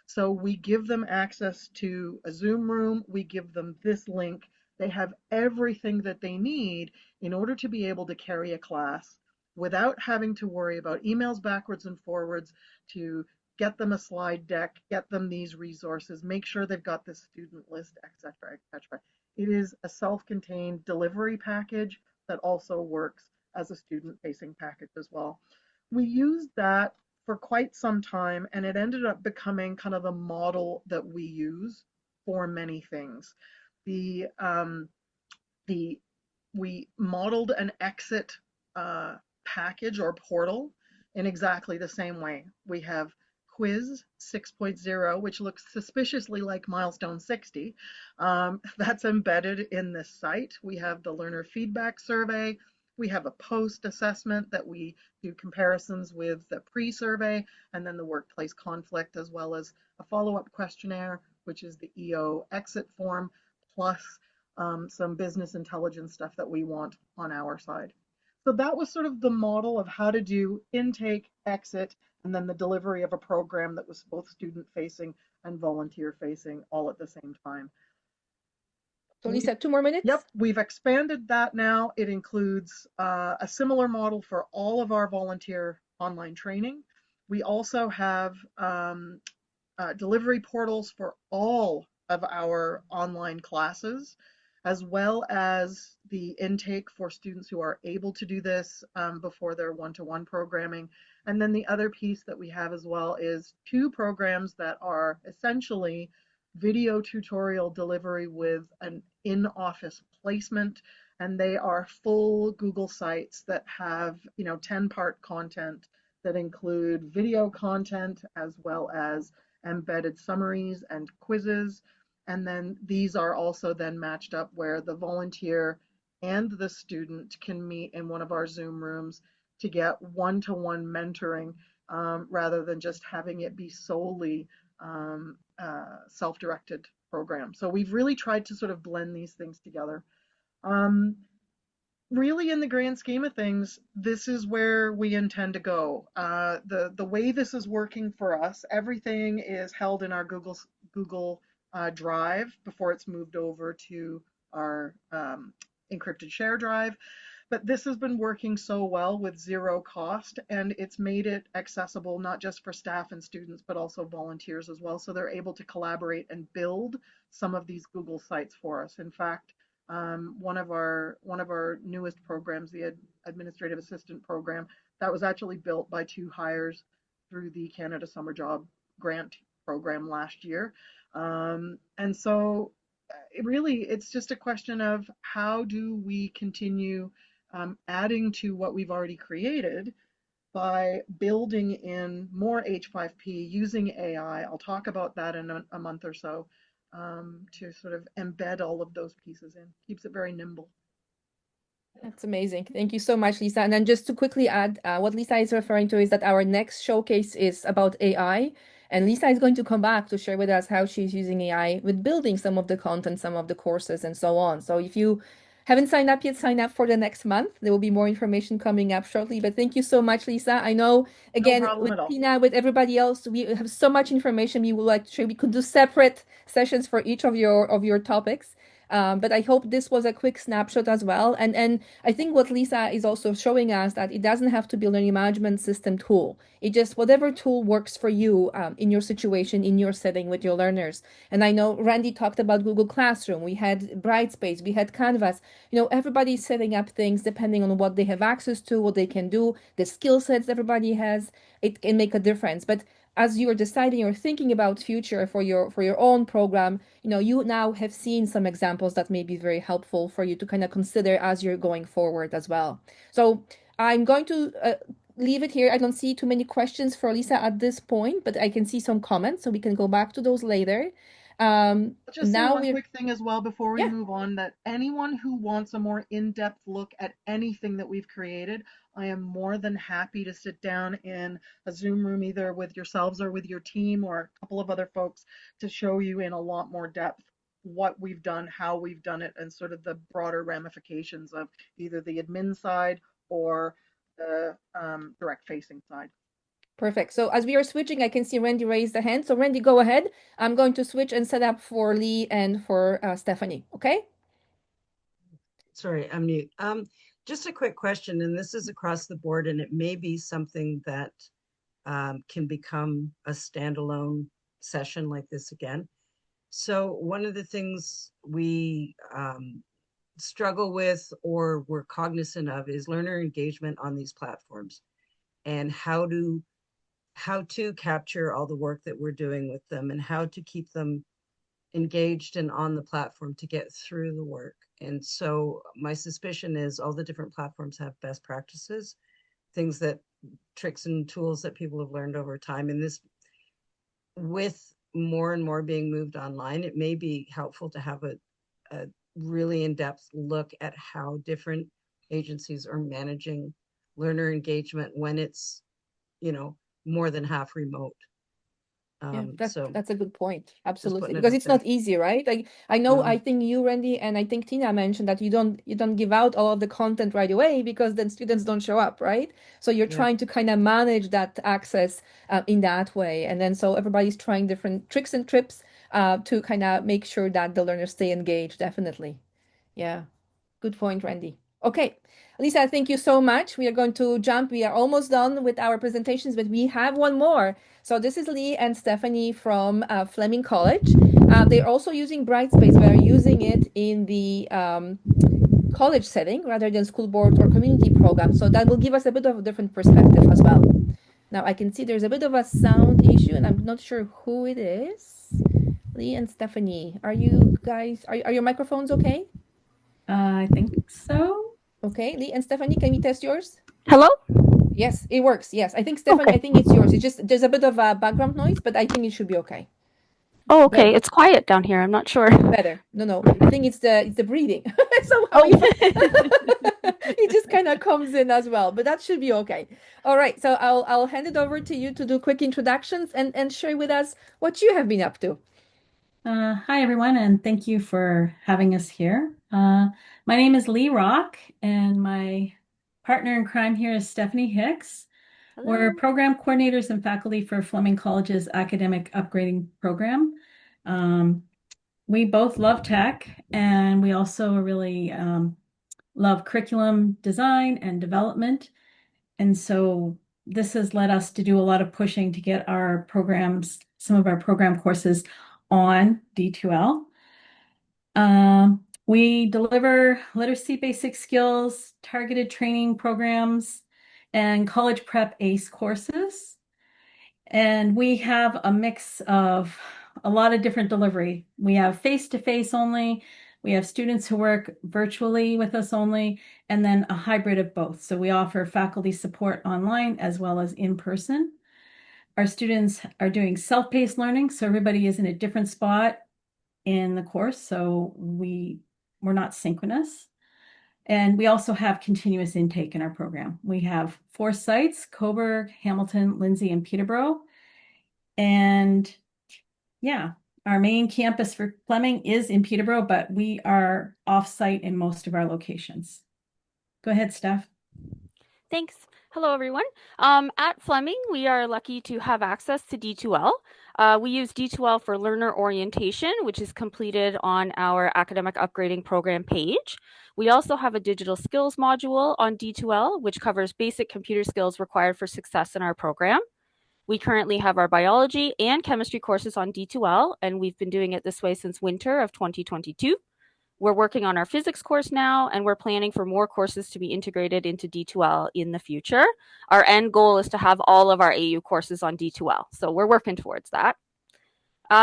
So we give them access to a Zoom room, we give them this link. They have everything that they need in order to be able to carry a class without having to worry about emails backwards and forwards to get them a slide deck, get them these resources, make sure they've got this student list, etc., etc. It is a self-contained delivery package that also works as a student-facing package as well. We used that for quite some time, and it ended up becoming kind of the model that we use for many things. The we modeled an exit package or portal in exactly the same way. We have quiz 6.0, which looks suspiciously like milestone 60. That's embedded in this site. We have the learner feedback survey. We have a post assessment that we do comparisons with the pre-survey, and then the workplace conflict, as well as a follow-up questionnaire, which is the EO exit form, plus some business intelligence stuff that we want on our side. So that was sort of the model of how to do intake, exit, and then the delivery of a program that was both student facing and volunteer facing all at the same time. So Lisa, 2 more minutes? Yep, we've expanded that now. It includes a similar model for all of our volunteer online training. We also have delivery portals for all of our online classes, as well as the intake for students who are able to do this before their one-to-one programming. And then the other piece that we have as well is 2 programs that are essentially video tutorial delivery with an in-office placement, and they are full Google sites that have 10-part content that include video content as well as embedded summaries and quizzes. And then these are also then matched up where the volunteer and the student can meet in one of our Zoom rooms to get one-to-one mentoring rather than just having it be solely self-directed program. So we've really tried to sort of blend these things together. Really, in the grand scheme of things, this is where we intend to go. The way this is working for us, everything is held in our Google Drive before it's moved over to our encrypted share drive. But this has been working so well with zero cost, and it's made it accessible not just for staff and students, but also volunteers as well. So they're able to collaborate and build some of these Google sites for us. In fact, one of our newest programs, the administrative assistant program, that was actually built by 2 hires through the Canada Summer Job Grant program last year. And so it's just a question of how do we continue adding to what we've already created by building in more H5P using AI. I'll talk about that in a month or so to sort of embed all of those pieces in. Keeps it very nimble. That's amazing. Thank you so much, Lisa. And then just to quickly add, what Lisa is referring to is that our next showcase is about AI. And Lisa is going to come back to share with us how she's using AI with building some of the content, some of the courses, and so on. So if you haven't signed up yet, sign up for the next month. There will be more information coming up shortly. But thank you so much, Lisa. I know, again, with Tina, with everybody else, we have so much information we would like to share. We could do separate sessions for each of your topics. But I hope this was a quick snapshot as well. And I think what Lisa is also showing us that it doesn't have to be a learning management system tool. It just whatever tool works for you in your situation, in your setting with your learners. And I know Randy talked about Google Classroom. We had Brightspace, we had Canvas. Everybody's setting up things depending on what they have access to, what they can do, the skill sets everybody has. It can make a difference. But as you are deciding or thinking about future for your own program, you now have seen some examples that may be very helpful for you to kind of consider as you're going forward as well. So I'm going to leave it here. I don't see too many questions for Lisa at this point, but I can see some comments, so we can go back to those later. Just say one quick thing as well before we move on, that anyone who wants a more in-depth look at anything that we've created, I am more than happy to sit down in a Zoom room either with yourselves or with your team or a couple of other folks to show you in a lot more depth what we've done, how we've done it, and sort of the broader ramifications of either the admin side or the direct facing side. Perfect. So as we are switching, I can see Randy raised a hand. So Randy, go ahead. I'm going to switch and set up for Lee and for Stephanie. Okay? Sorry, I'm mute. just a quick question, and this is across the board, and it may be something that can become a standalone session like this again. So one of the things we struggle with or we're cognizant of is learner engagement on these platforms, and how to capture all the work that we're doing with them, and how to keep them engaged and on the platform to get through the work. And so my suspicion is all the different platforms have best practices, things that tricks and tools that people have learned over time. And this, with more and more being moved online, it may be helpful to have a really in-depth look at how different agencies are managing learner engagement when it's, more than half remote. Yeah, So that's a good point. Absolutely. putting it Because out it's there. not easy, right? Like I know, No. I think you, Randy, and I think Tina mentioned that you don't give out all of the content right away because then students don't show up, right? So you're Yeah. trying to kind of manage that access in that way. And then so everybody's trying different tricks and trips to kind of make sure that the learners stay engaged, definitely. Yeah. Good point, Randy. Okay, Lisa, thank you so much. We are going to jump. We are almost done with our presentations, but we have one more. So this is Lee and Stephanie from Fleming College. They're also using Brightspace. We are using it in the college setting rather than school board or community program. So that will give us a bit of a different perspective as well. Now I can see there's a bit of a sound issue, and I'm not sure who it is. Lee and Stephanie, are you guys, are your microphones okay? I think so. Okay, Lee and Stephanie, can we test yours? Hello? Yes, it works. Yes, I think Stephanie, Okay. I think it's yours. It's just there's a bit of background noise, but I think it should be okay. Oh, okay. Better. It's quiet down here. I'm not sure. Better. No. I think it's the breathing. Somehow Oh. it just kind of comes in as well, but that should be okay. All right, so I'll hand it over to you to do quick introductions and share with us what you have been up to. Hi, everyone, and thank you for having us here. My name is Lee Rock, and my partner in crime here is Stephanie Hicks. Hello. We're program coordinators and faculty for Fleming College's academic upgrading program. We both love tech, and we also really love curriculum design and development. And so this has led us to do a lot of pushing to get our programs, some of our program courses on D2L. We deliver literacy basic skills, targeted training programs, and college prep ACE courses. And we have a mix of a lot of different delivery. We have face-to-face only. We have students who work virtually with us only, and then a hybrid of both. So we offer faculty support online as well as in person. Our students are doing self-paced learning, so everybody is in a different spot in the course, so we're not synchronous. And we also have continuous intake in our program. We have 4 sites: Cobourg, Hamilton, Lindsay, and Peterborough. And yeah, our main campus for Fleming is in Peterborough, but we are off-site in most of our locations. Go ahead, Steph. Thanks. Hello, everyone. At Fleming, we are lucky to have access to D2L. We use D2L for learner orientation, which is completed on our academic upgrading program page. We also have a digital skills module on D2L, which covers basic computer skills required for success in our program. We currently have our biology and chemistry courses on D2L, and we've been doing it this way since winter of 2022. We're working on our physics course now, and we're planning for more courses to be integrated into D2L in the future. Our end goal is to have all of our AU courses on D2L, so we're working towards that.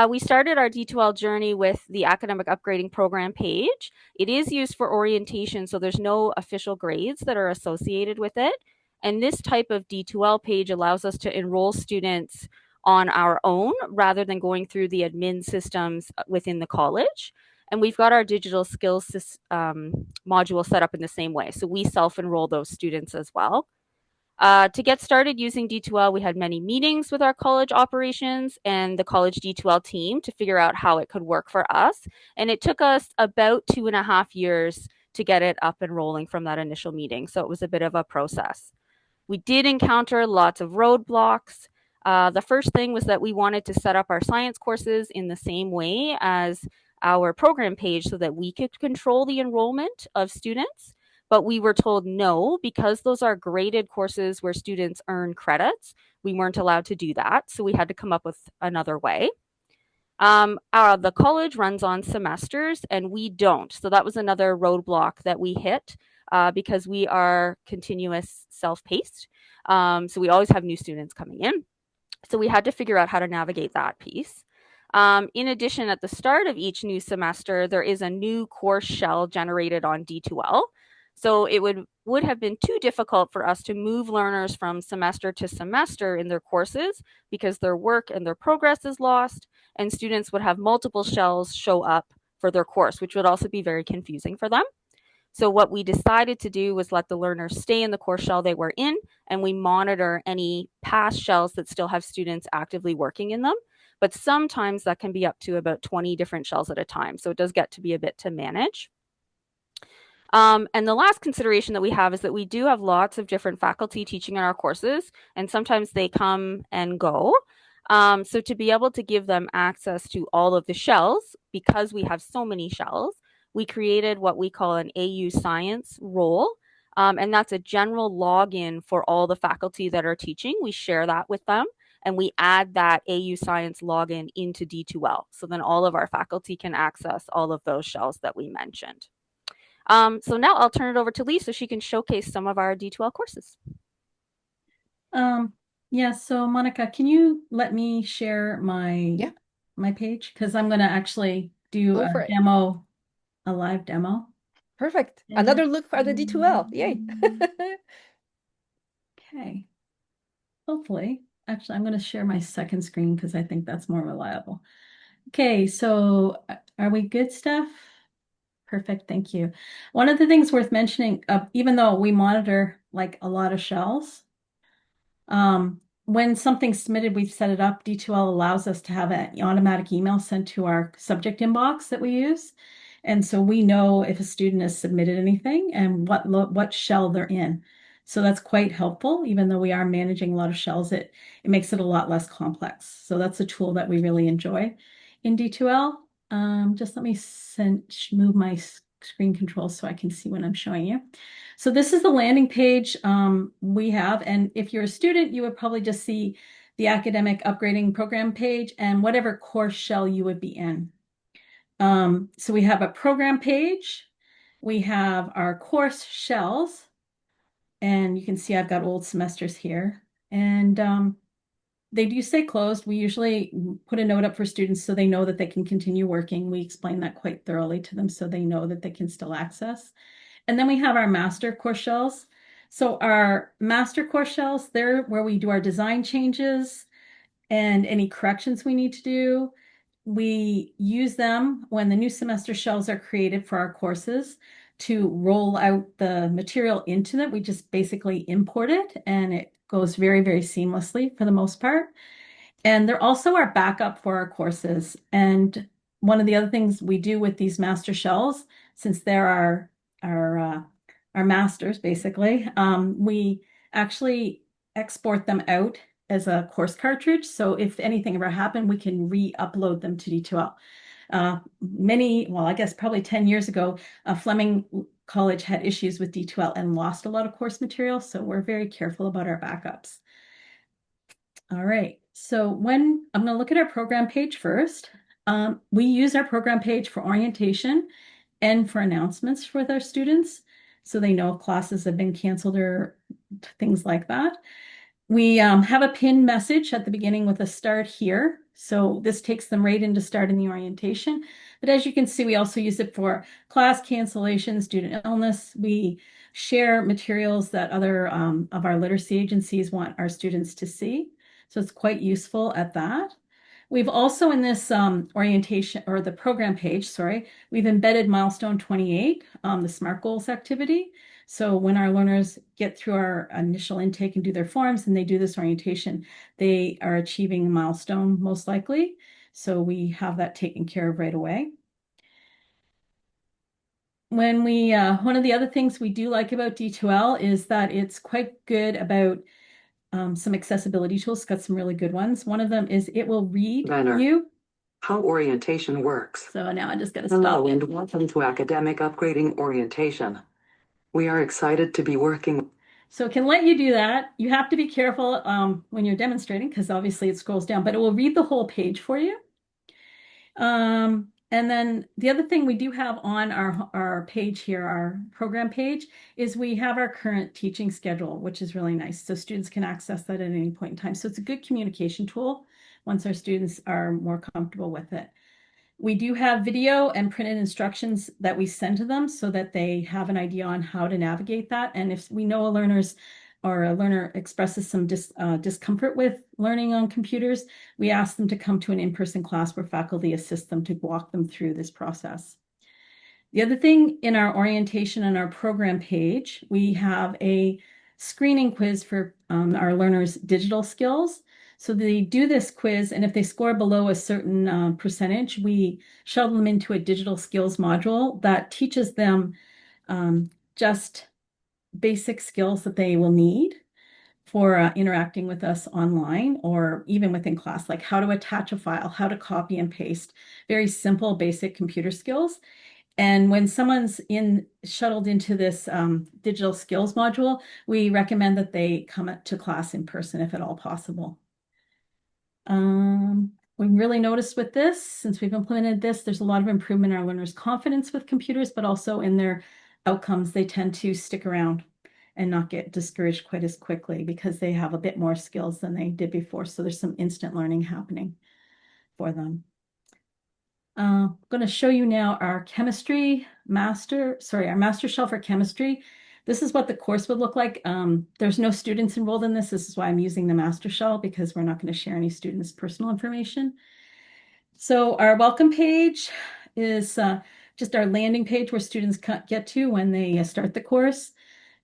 We started our D2L journey with the academic upgrading program page. It is used for orientation, so there's no official grades that are associated with it. And this type of D2L page allows us to enroll students on our own rather than going through the admin systems within the college. And we've got our digital skills module set up in the same way. So we self-enroll those students as well. To get started using D2L, we had many meetings with our college operations and the college D2L team to figure out how it could work for us. And it took us about 2.5 years to get it up and rolling from that initial meeting. So it was a bit of a process. We did encounter lots of roadblocks. The first thing was that we wanted to set up our science courses in the same way as our program page so that we could control the enrollment of students. but we were told no, because those are graded courses where students earn credits. We weren't allowed to do that, so we had to come up with another way. The college runs on semesters and we don't. So that was another roadblock that we hit because we are continuous self-paced. So we always have new students coming in. So we had to figure out how to navigate that piece. In addition, at the start of each new semester, there is a new course shell generated on D2L. So it would have been too difficult for us to move learners from semester to semester in their courses because their work and their progress is lost, and students would have multiple shells show up for their course, which would also be very confusing for them. So what we decided to do was let the learners stay in the course shell they were in, and we monitor any past shells that still have students actively working in them. But sometimes that can be up to about 20 different shells at a time. So it does get to be a bit to manage. And the last consideration that we have is that we do have lots of different faculty teaching in our courses, and sometimes they come and go. So to be able to give them access to all of the shells, because we have so many shells, we created what we call an AU Science role. And that's a general login for all the faculty that are teaching. We share that with them, and we add that AU Science login into D2L. So then all of our faculty can access all of those shells that we mentioned. So now I'll turn it over to Lee so she can showcase some of our D2L courses. Yeah, so Monica, can you let me share my page? Because I'm going to actually do a demo, a live demo. Perfect. Another look for the D2L. Yay. Okay. Hopefully. Actually, I'm going to share my second screen because I think that's more reliable. Okay, so are we good, Steph? Perfect, thank you. One of the things worth mentioning, even though we monitor like a lot of shells, when something's submitted, we've set it up. D2L allows us to have an automatic email sent to our subject inbox that we use. And so we know if a student has submitted anything and what shell they're in. So that's quite helpful. Even though we are managing a lot of shells, it makes it a lot less complex. So that's a tool that we really enjoy in D2L. Just let me move my screen control so I can see what I'm showing you. So this is the landing page we have. And if you're a student, you would probably just see the academic upgrading program page and whatever course shell you would be in. So we have a program page. We have our course shells. And you can see I've got old semesters here. And they do stay closed. We usually put a note up for students so they know that they can continue working. We explain that quite thoroughly to them so they know that they can still access. And then we have our master course shells. So our master course shells, they're where we do our design changes and any corrections we need to do. We use them when the new semester shells are created for our courses to roll out the material into them. We just basically import it and it goes very, very seamlessly for the most part. And they're also our backup for our courses. And one of the other things we do with these master shells, since they're our masters, basically, we actually export them out as a course cartridge. So if anything ever happened, we can re-upload them to D2L. I guess probably 10 years ago, Fleming College had issues with D2L and lost a lot of course material. So we're very careful about our backups. All right, so when I'm going to look at our program page first, we use our program page for orientation and for announcements with our students, so they know if classes have been canceled or things like that. We have a pinned message at the beginning with a start here. So this takes them right into starting the orientation. But as you can see, we also use it for class cancellation, student illness. We share materials that other of our literacy agencies want our students to see. So it's quite useful at that. We've also in this orientation or the program page, we've embedded milestone 28, the SMART goals activity. So when our learners get through our initial intake and do their forms and they do this orientation, they are achieving a milestone most likely. So we have that taken care of right away. When one of the other things we do like about D2L is that it's quite good about some accessibility tools. It's got some really good ones. One of them is it will read you how orientation works. So now I just got to stop. Hello and welcome to Academic Upgrading Orientation. We are excited to be working. So it can let you do that. You have to be careful when you're demonstrating because obviously it scrolls down, but it will read the whole page for you. And then the other thing we do have on our page here, our program page, is we have our current teaching schedule, which is really nice. So students can access that at any point in time. So it's a good communication tool once our students are more comfortable with it. We do have video and printed instructions that we send to them so that they have an idea on how to navigate that. And if we know a learner expresses some discomfort with learning on computers, we ask them to come to an in-person class where faculty assist them to walk them through this process. The other thing in our orientation and our program page, we have a screening quiz for our learners' digital skills. So they do this quiz, and if they score below a certain percentage, we shuttle them into a digital skills module that teaches them just basic skills that they will need for interacting with us online or even within class, like how to attach a file, how to copy and paste, very simple, basic computer skills. And when someone's shuttled into this digital skills module, we recommend that they come to class in person if at all possible. We really noticed with this, since we've implemented this, there's a lot of improvement in our learners' confidence with computers, but also in their outcomes. They tend to stick around and not get discouraged quite as quickly because they have a bit more skills than they did before. So there's some instant learning happening for them. I'm going to show you now our master shell for chemistry. This is what the course would look like. There's no students enrolled in this. This is why I'm using the master shell, because we're not going to share any students' personal information. So our welcome page is just our landing page where students get to when they start the course.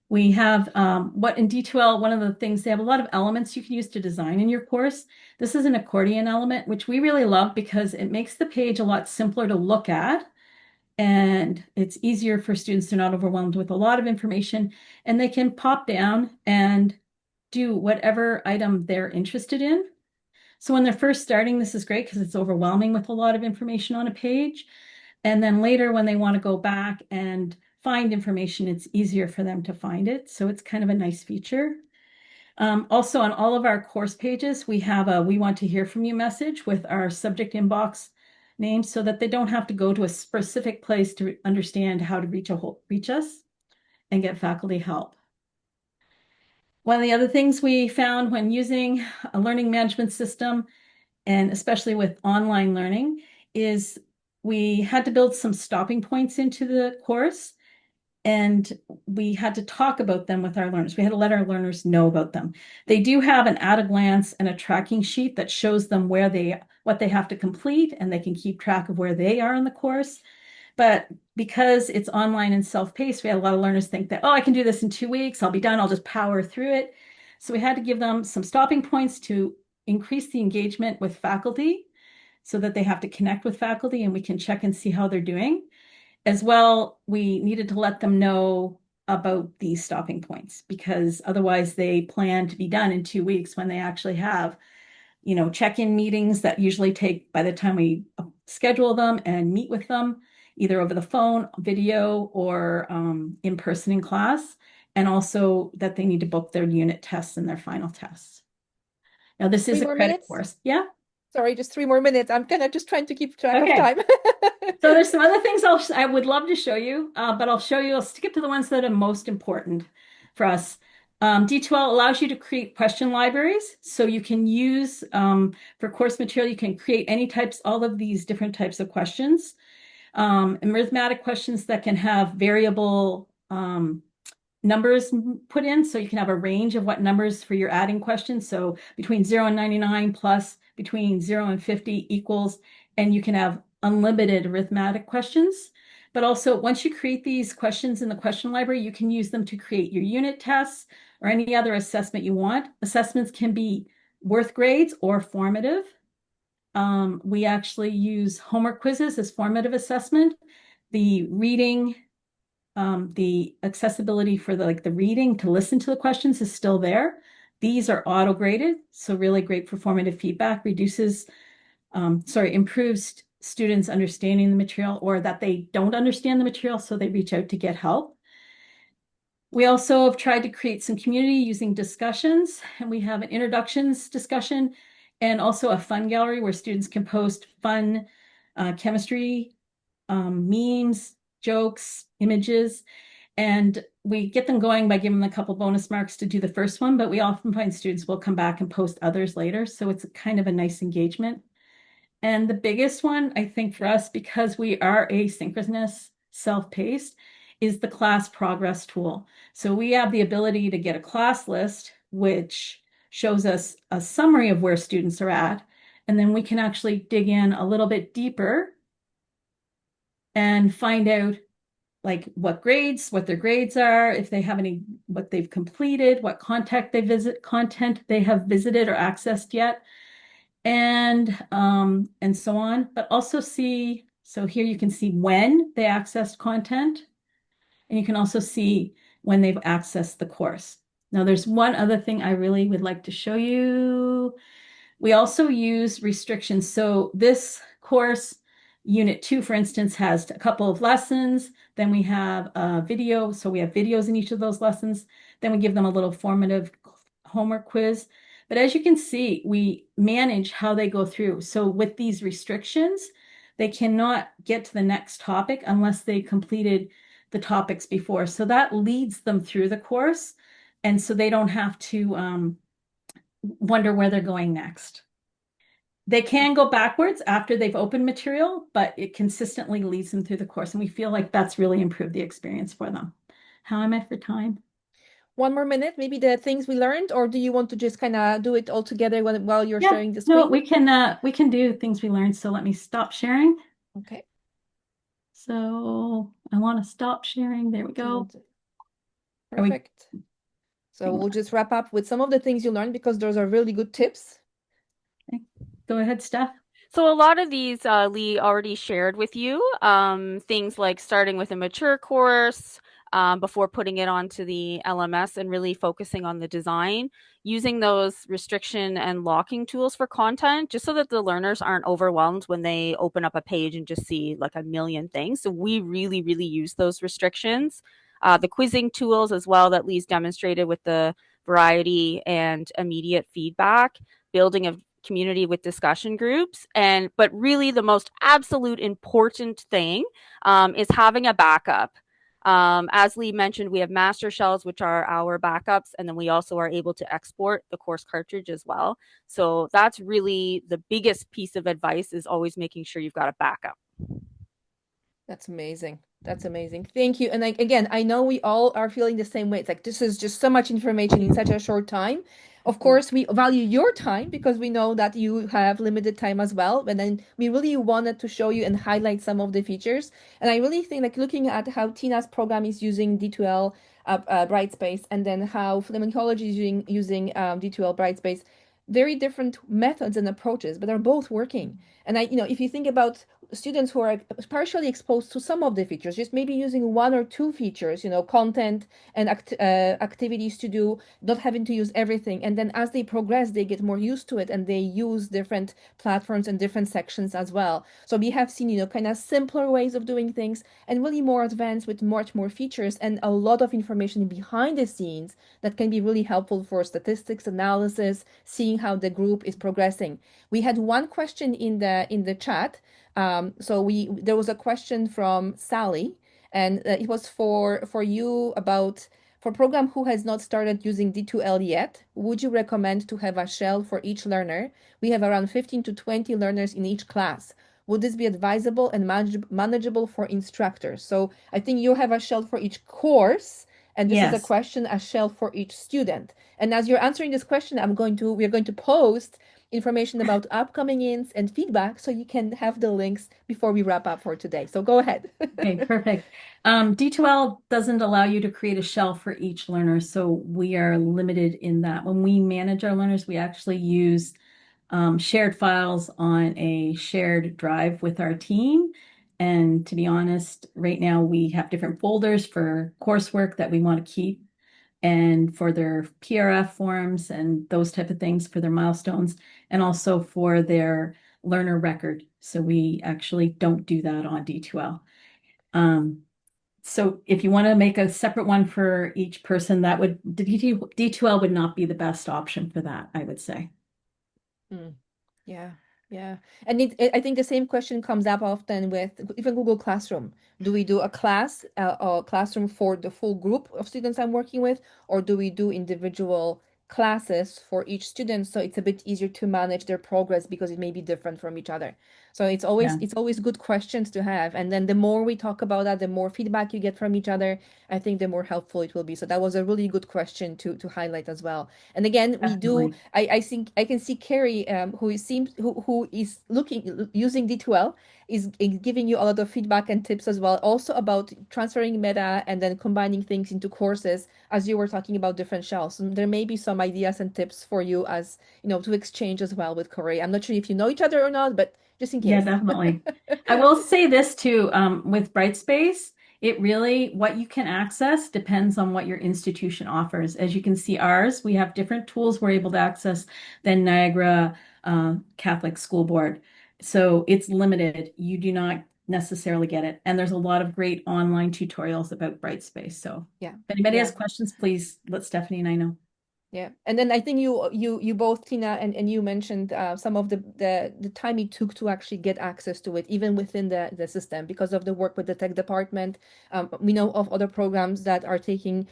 We have what in D2L, one of the things, they have a lot of elements you can use to design in your course. This is an accordion element, which we really love because it makes the page a lot simpler to look at. And it's easier for students to not overwhelmed with a lot of information, and they can pop down and do whatever item they're interested in. So when they're first starting, this is great because it's overwhelming with a lot of information on a page. And then later when they want to go back and find information, it's easier for them to find it. So it's kind of a nice feature. Also on all of our course pages, we have a "We want to hear from you" message with our subject inbox name so that they don't have to go to a specific place to understand how to reach us and get faculty help. One of the other things we found when using a learning management system, and especially with online learning, is we had to build some stopping points into the course, and we had to talk about them with our learners. We had to let our learners know about them. They do have an at-a-glance and a tracking sheet that shows them what they have to complete, and they can keep track of where they are in the course. But because it's online and self-paced, we had a lot of learners think that, oh, I can do this in 2 weeks, I'll be done, I'll just power through it. So we had to give them some stopping points to increase the engagement with faculty so that they have to connect with faculty and we can check and see how they're doing. As well, we needed to let them know about these stopping points because otherwise they plan to be done in 2 weeks when they actually have, check-in meetings that usually take, by the time we schedule them and meet with them, either over the phone, video, or in person in class, and also that they need to book their unit tests and their final tests. Now, this is a credit course. Yeah? Sorry, just 3 more minutes. I'm kind of just trying to keep track of time. So there's some other things I would love to show you, but I'll stick it to the ones that are most important for us. D2L allows you to create question libraries. So you can use, for course material, you can create all of these different types of questions. Arithmetic questions that can have variable numbers put in. So you can have a range of what numbers for your adding questions. So between 0 and 99 plus between 0 and 50 equals, and you can have unlimited arithmetic questions. But also, once you create these questions in the question library, you can use them to create your unit tests or any other assessment you want. Assessments can be worth grades or formative. We actually use homework quizzes as formative assessment. The reading, the accessibility for the reading to listen to the questions is still there. These are auto-graded, so really great for formative feedback, improves students understanding the material or that they don't understand the material, so they reach out to get help. We also have tried to create some community using discussions, and we have an introductions discussion and also a fun gallery where students can post fun chemistry memes, jokes, images, and we get them going by giving them a couple bonus marks to do the first one, but we often find students will come back and post others later. So it's kind of a nice engagement. And the biggest one, I think, for us, because we are asynchronous, self-paced, is the class progress tool. So we have the ability to get a class list, which shows us a summary of where students are at. And then we can actually dig in a little bit deeper and find out like what their grades are, if they have any, what they've completed, what content they have visited or accessed yet, and so on. But also see, so here you can see when they accessed content, and you can also see when they've accessed the course. Now, there's one other thing I really would like to show you. We also use restrictions. So this course, Unit 2, for instance, has a couple of lessons. Then we have a video. So we have videos in each of those lessons. Then we give them a little formative homework quiz. But as you can see, we manage how they go through. So with these restrictions, they cannot get to the next topic unless they completed the topics before. So that leads them through the course. And so they don't have to wonder where they're going next. They can go backwards after they've opened material, but it consistently leads them through the course. And we feel like that's really improved the experience for them. How am I for time? One more minute, maybe the things we learned, or do you want to just kind of do it all together while you're Yeah, sharing the screen? no, we can do things we learned. So let me stop sharing. Okay. So I want to stop sharing. There we go. Perfect. So we'll just wrap up with some of the things you learned because those are really good tips. Okay. Go ahead, Steph. So a lot of these Lee already shared with you. Things like starting with a mature course before putting it onto the LMS and really focusing on the design, using those restriction and locking tools for content, just so that the learners aren't overwhelmed when they open up a page and just see like a million things. So we really, really use those restrictions. The quizzing tools as well that Lee's demonstrated with the variety and immediate feedback, building of community with discussion groups, but really the most absolute important thing is having a backup. As Lee mentioned, we have master shells, which are our backups, and then we also are able to export the course cartridge as well. So that's really the biggest piece of advice, is always making sure you've got a backup. That's amazing. That's amazing. Thank you. And again, I know we all are feeling the same way. It's like this is just so much information in such a short time. Of course, we value your time because we know that you have limited time as well. But then we really wanted to show you and highlight some of the features. And I really think like looking at how Tina's program is using D2L Brightspace, and then how Flameology is using D2L Brightspace, very different methods and approaches, but they're both working. And if you think about students who are partially exposed to some of the features, just maybe using one or two features, content and activities to do, not having to use everything. And then as they progress, they get more used to it and they use different platforms and different sections as well. So we have seen, kind of simpler ways of doing things and really more advanced with much more features and a lot of information behind the scenes that can be really helpful for statistics analysis, seeing how the group is progressing. We had one question in the chat. So there was a question from Sally, and it was for you about for program who has not started using D2L yet. Would you recommend to have a shell for each learner? We have around 15 to 20 learners in each class. Would this be advisable and manageable for instructors? So I think you have a shell for each course, and this is a question, a shell for each student. And as you're answering this question, we're going to post information about upcoming ins and feedback so you can have the links before we wrap up for today. So go ahead. Okay, perfect. D2L doesn't allow you to create a shell for each learner, so we are limited in that. When we manage our learners, we actually use shared files on a shared drive with our team. And to be honest, right now we have different folders for coursework that we want to keep, and for their PRF forms and those type of things for their milestones, and also for their learner record. So we actually don't do that on D2L. So if you want to make a separate one for each person, that would, the D2L would not be the best option for that, I would say. Mm. Yeah, yeah. And I think the same question comes up often with even Google Classroom. Do we do a class, or classroom for the full group of students I'm working with, or do we do individual classes for each student so it's a bit easier to manage their progress because it may be different from each other. So Yeah, it's always good questions to have. And then the more we talk about that, the more feedback you get from each other, I think the more helpful it will be. So that was a really good question to highlight as well. And again, we do. definitely. I think I can see Carrie, who is looking using D2L, is giving you a lot of feedback and tips as well. Also about transferring meta and then combining things into courses, as you were talking about different shells. And there may be some ideas and tips for you as to exchange as well with Corey. I'm not sure if you know each other or not, but just in Yeah, case. definitely. I will say this too, with Brightspace, it really, what you can access depends on what your institution offers. As you can see, ours, we have different tools we're able to access than Niagara Catholic School Board. So it's limited. You do not necessarily get it. And there's a lot of great online tutorials about Brightspace. So Yeah. if anybody Yeah. has questions, please let Stephanie and I know. Yeah, and then I think you both, Tina, and you mentioned some of the time it took to actually get access to it, even within the system, because of the work with the tech department. We know of other programs that are taking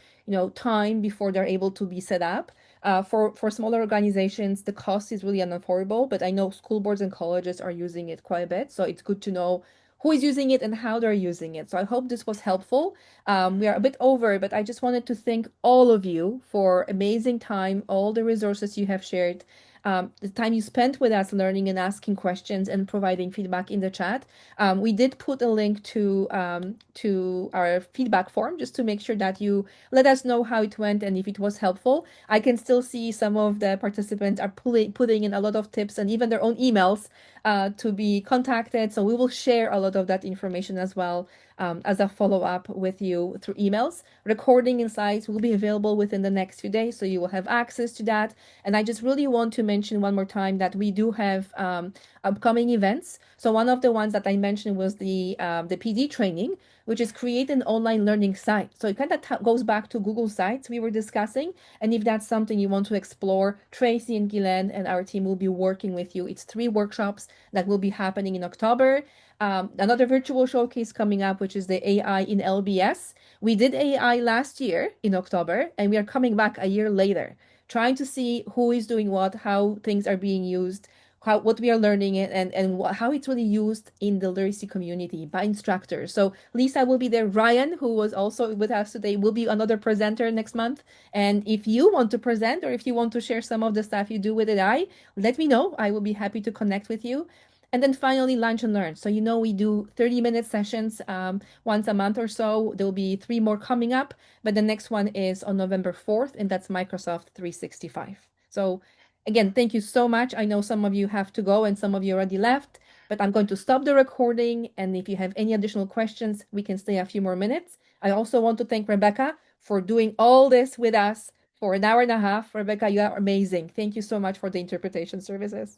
time before they're able to be set up. For smaller organizations, the cost is really unaffordable, but I know school boards and colleges are using it quite a bit, so it's good to know who is using it and how they're using it. So I hope this was helpful. We are a bit over, but I just wanted to thank all of you for amazing time, all the resources you have shared, the time you spent with us learning and asking questions and providing feedback in the chat. We did put a link to our feedback form just to make sure that you let us know how it went and if it was helpful. I can still see some of the participants are putting in a lot of tips and even their own emails to be contacted. So we will share a lot of that information as well as a follow-up with you through emails. Recording and slides will be available within the next few days, so you will have access to that. And I just really want to mention one more time that we do have upcoming events. So one of the ones that I mentioned was the PD training, which is create an online learning site. So it kind of goes back to Google Sites we were discussing. And if that's something you want to explore, Tracy and Guylaine and our team will be working with you. It's 3 workshops that will be happening in October. Another virtual showcase coming up, which is the AI in LBS. We did AI last year in October, and we are coming back a year later, trying to see who is doing what, how things are being used, what we are learning, and how it's really used in the literacy community by instructors. So Lisa will be there. Ryan, who was also with us today, will be another presenter next month. And if you want to present or if you want to share some of the stuff you do with AI, let me know. I will be happy to connect with you. And then finally, lunch and learn. So, we do 30-minute sessions once a month or so. There'll be 3 more coming up, but the next one is on November 4th, and that's Microsoft 365. So, again, thank you so much. I know some of you have to go and some of you already left, but I'm going to stop the recording. And if you have any additional questions, we can stay a few more minutes. I also want to thank Rebecca for doing all this with us for an hour and a half. Rebecca, you are amazing. Thank you so much for the interpretation services.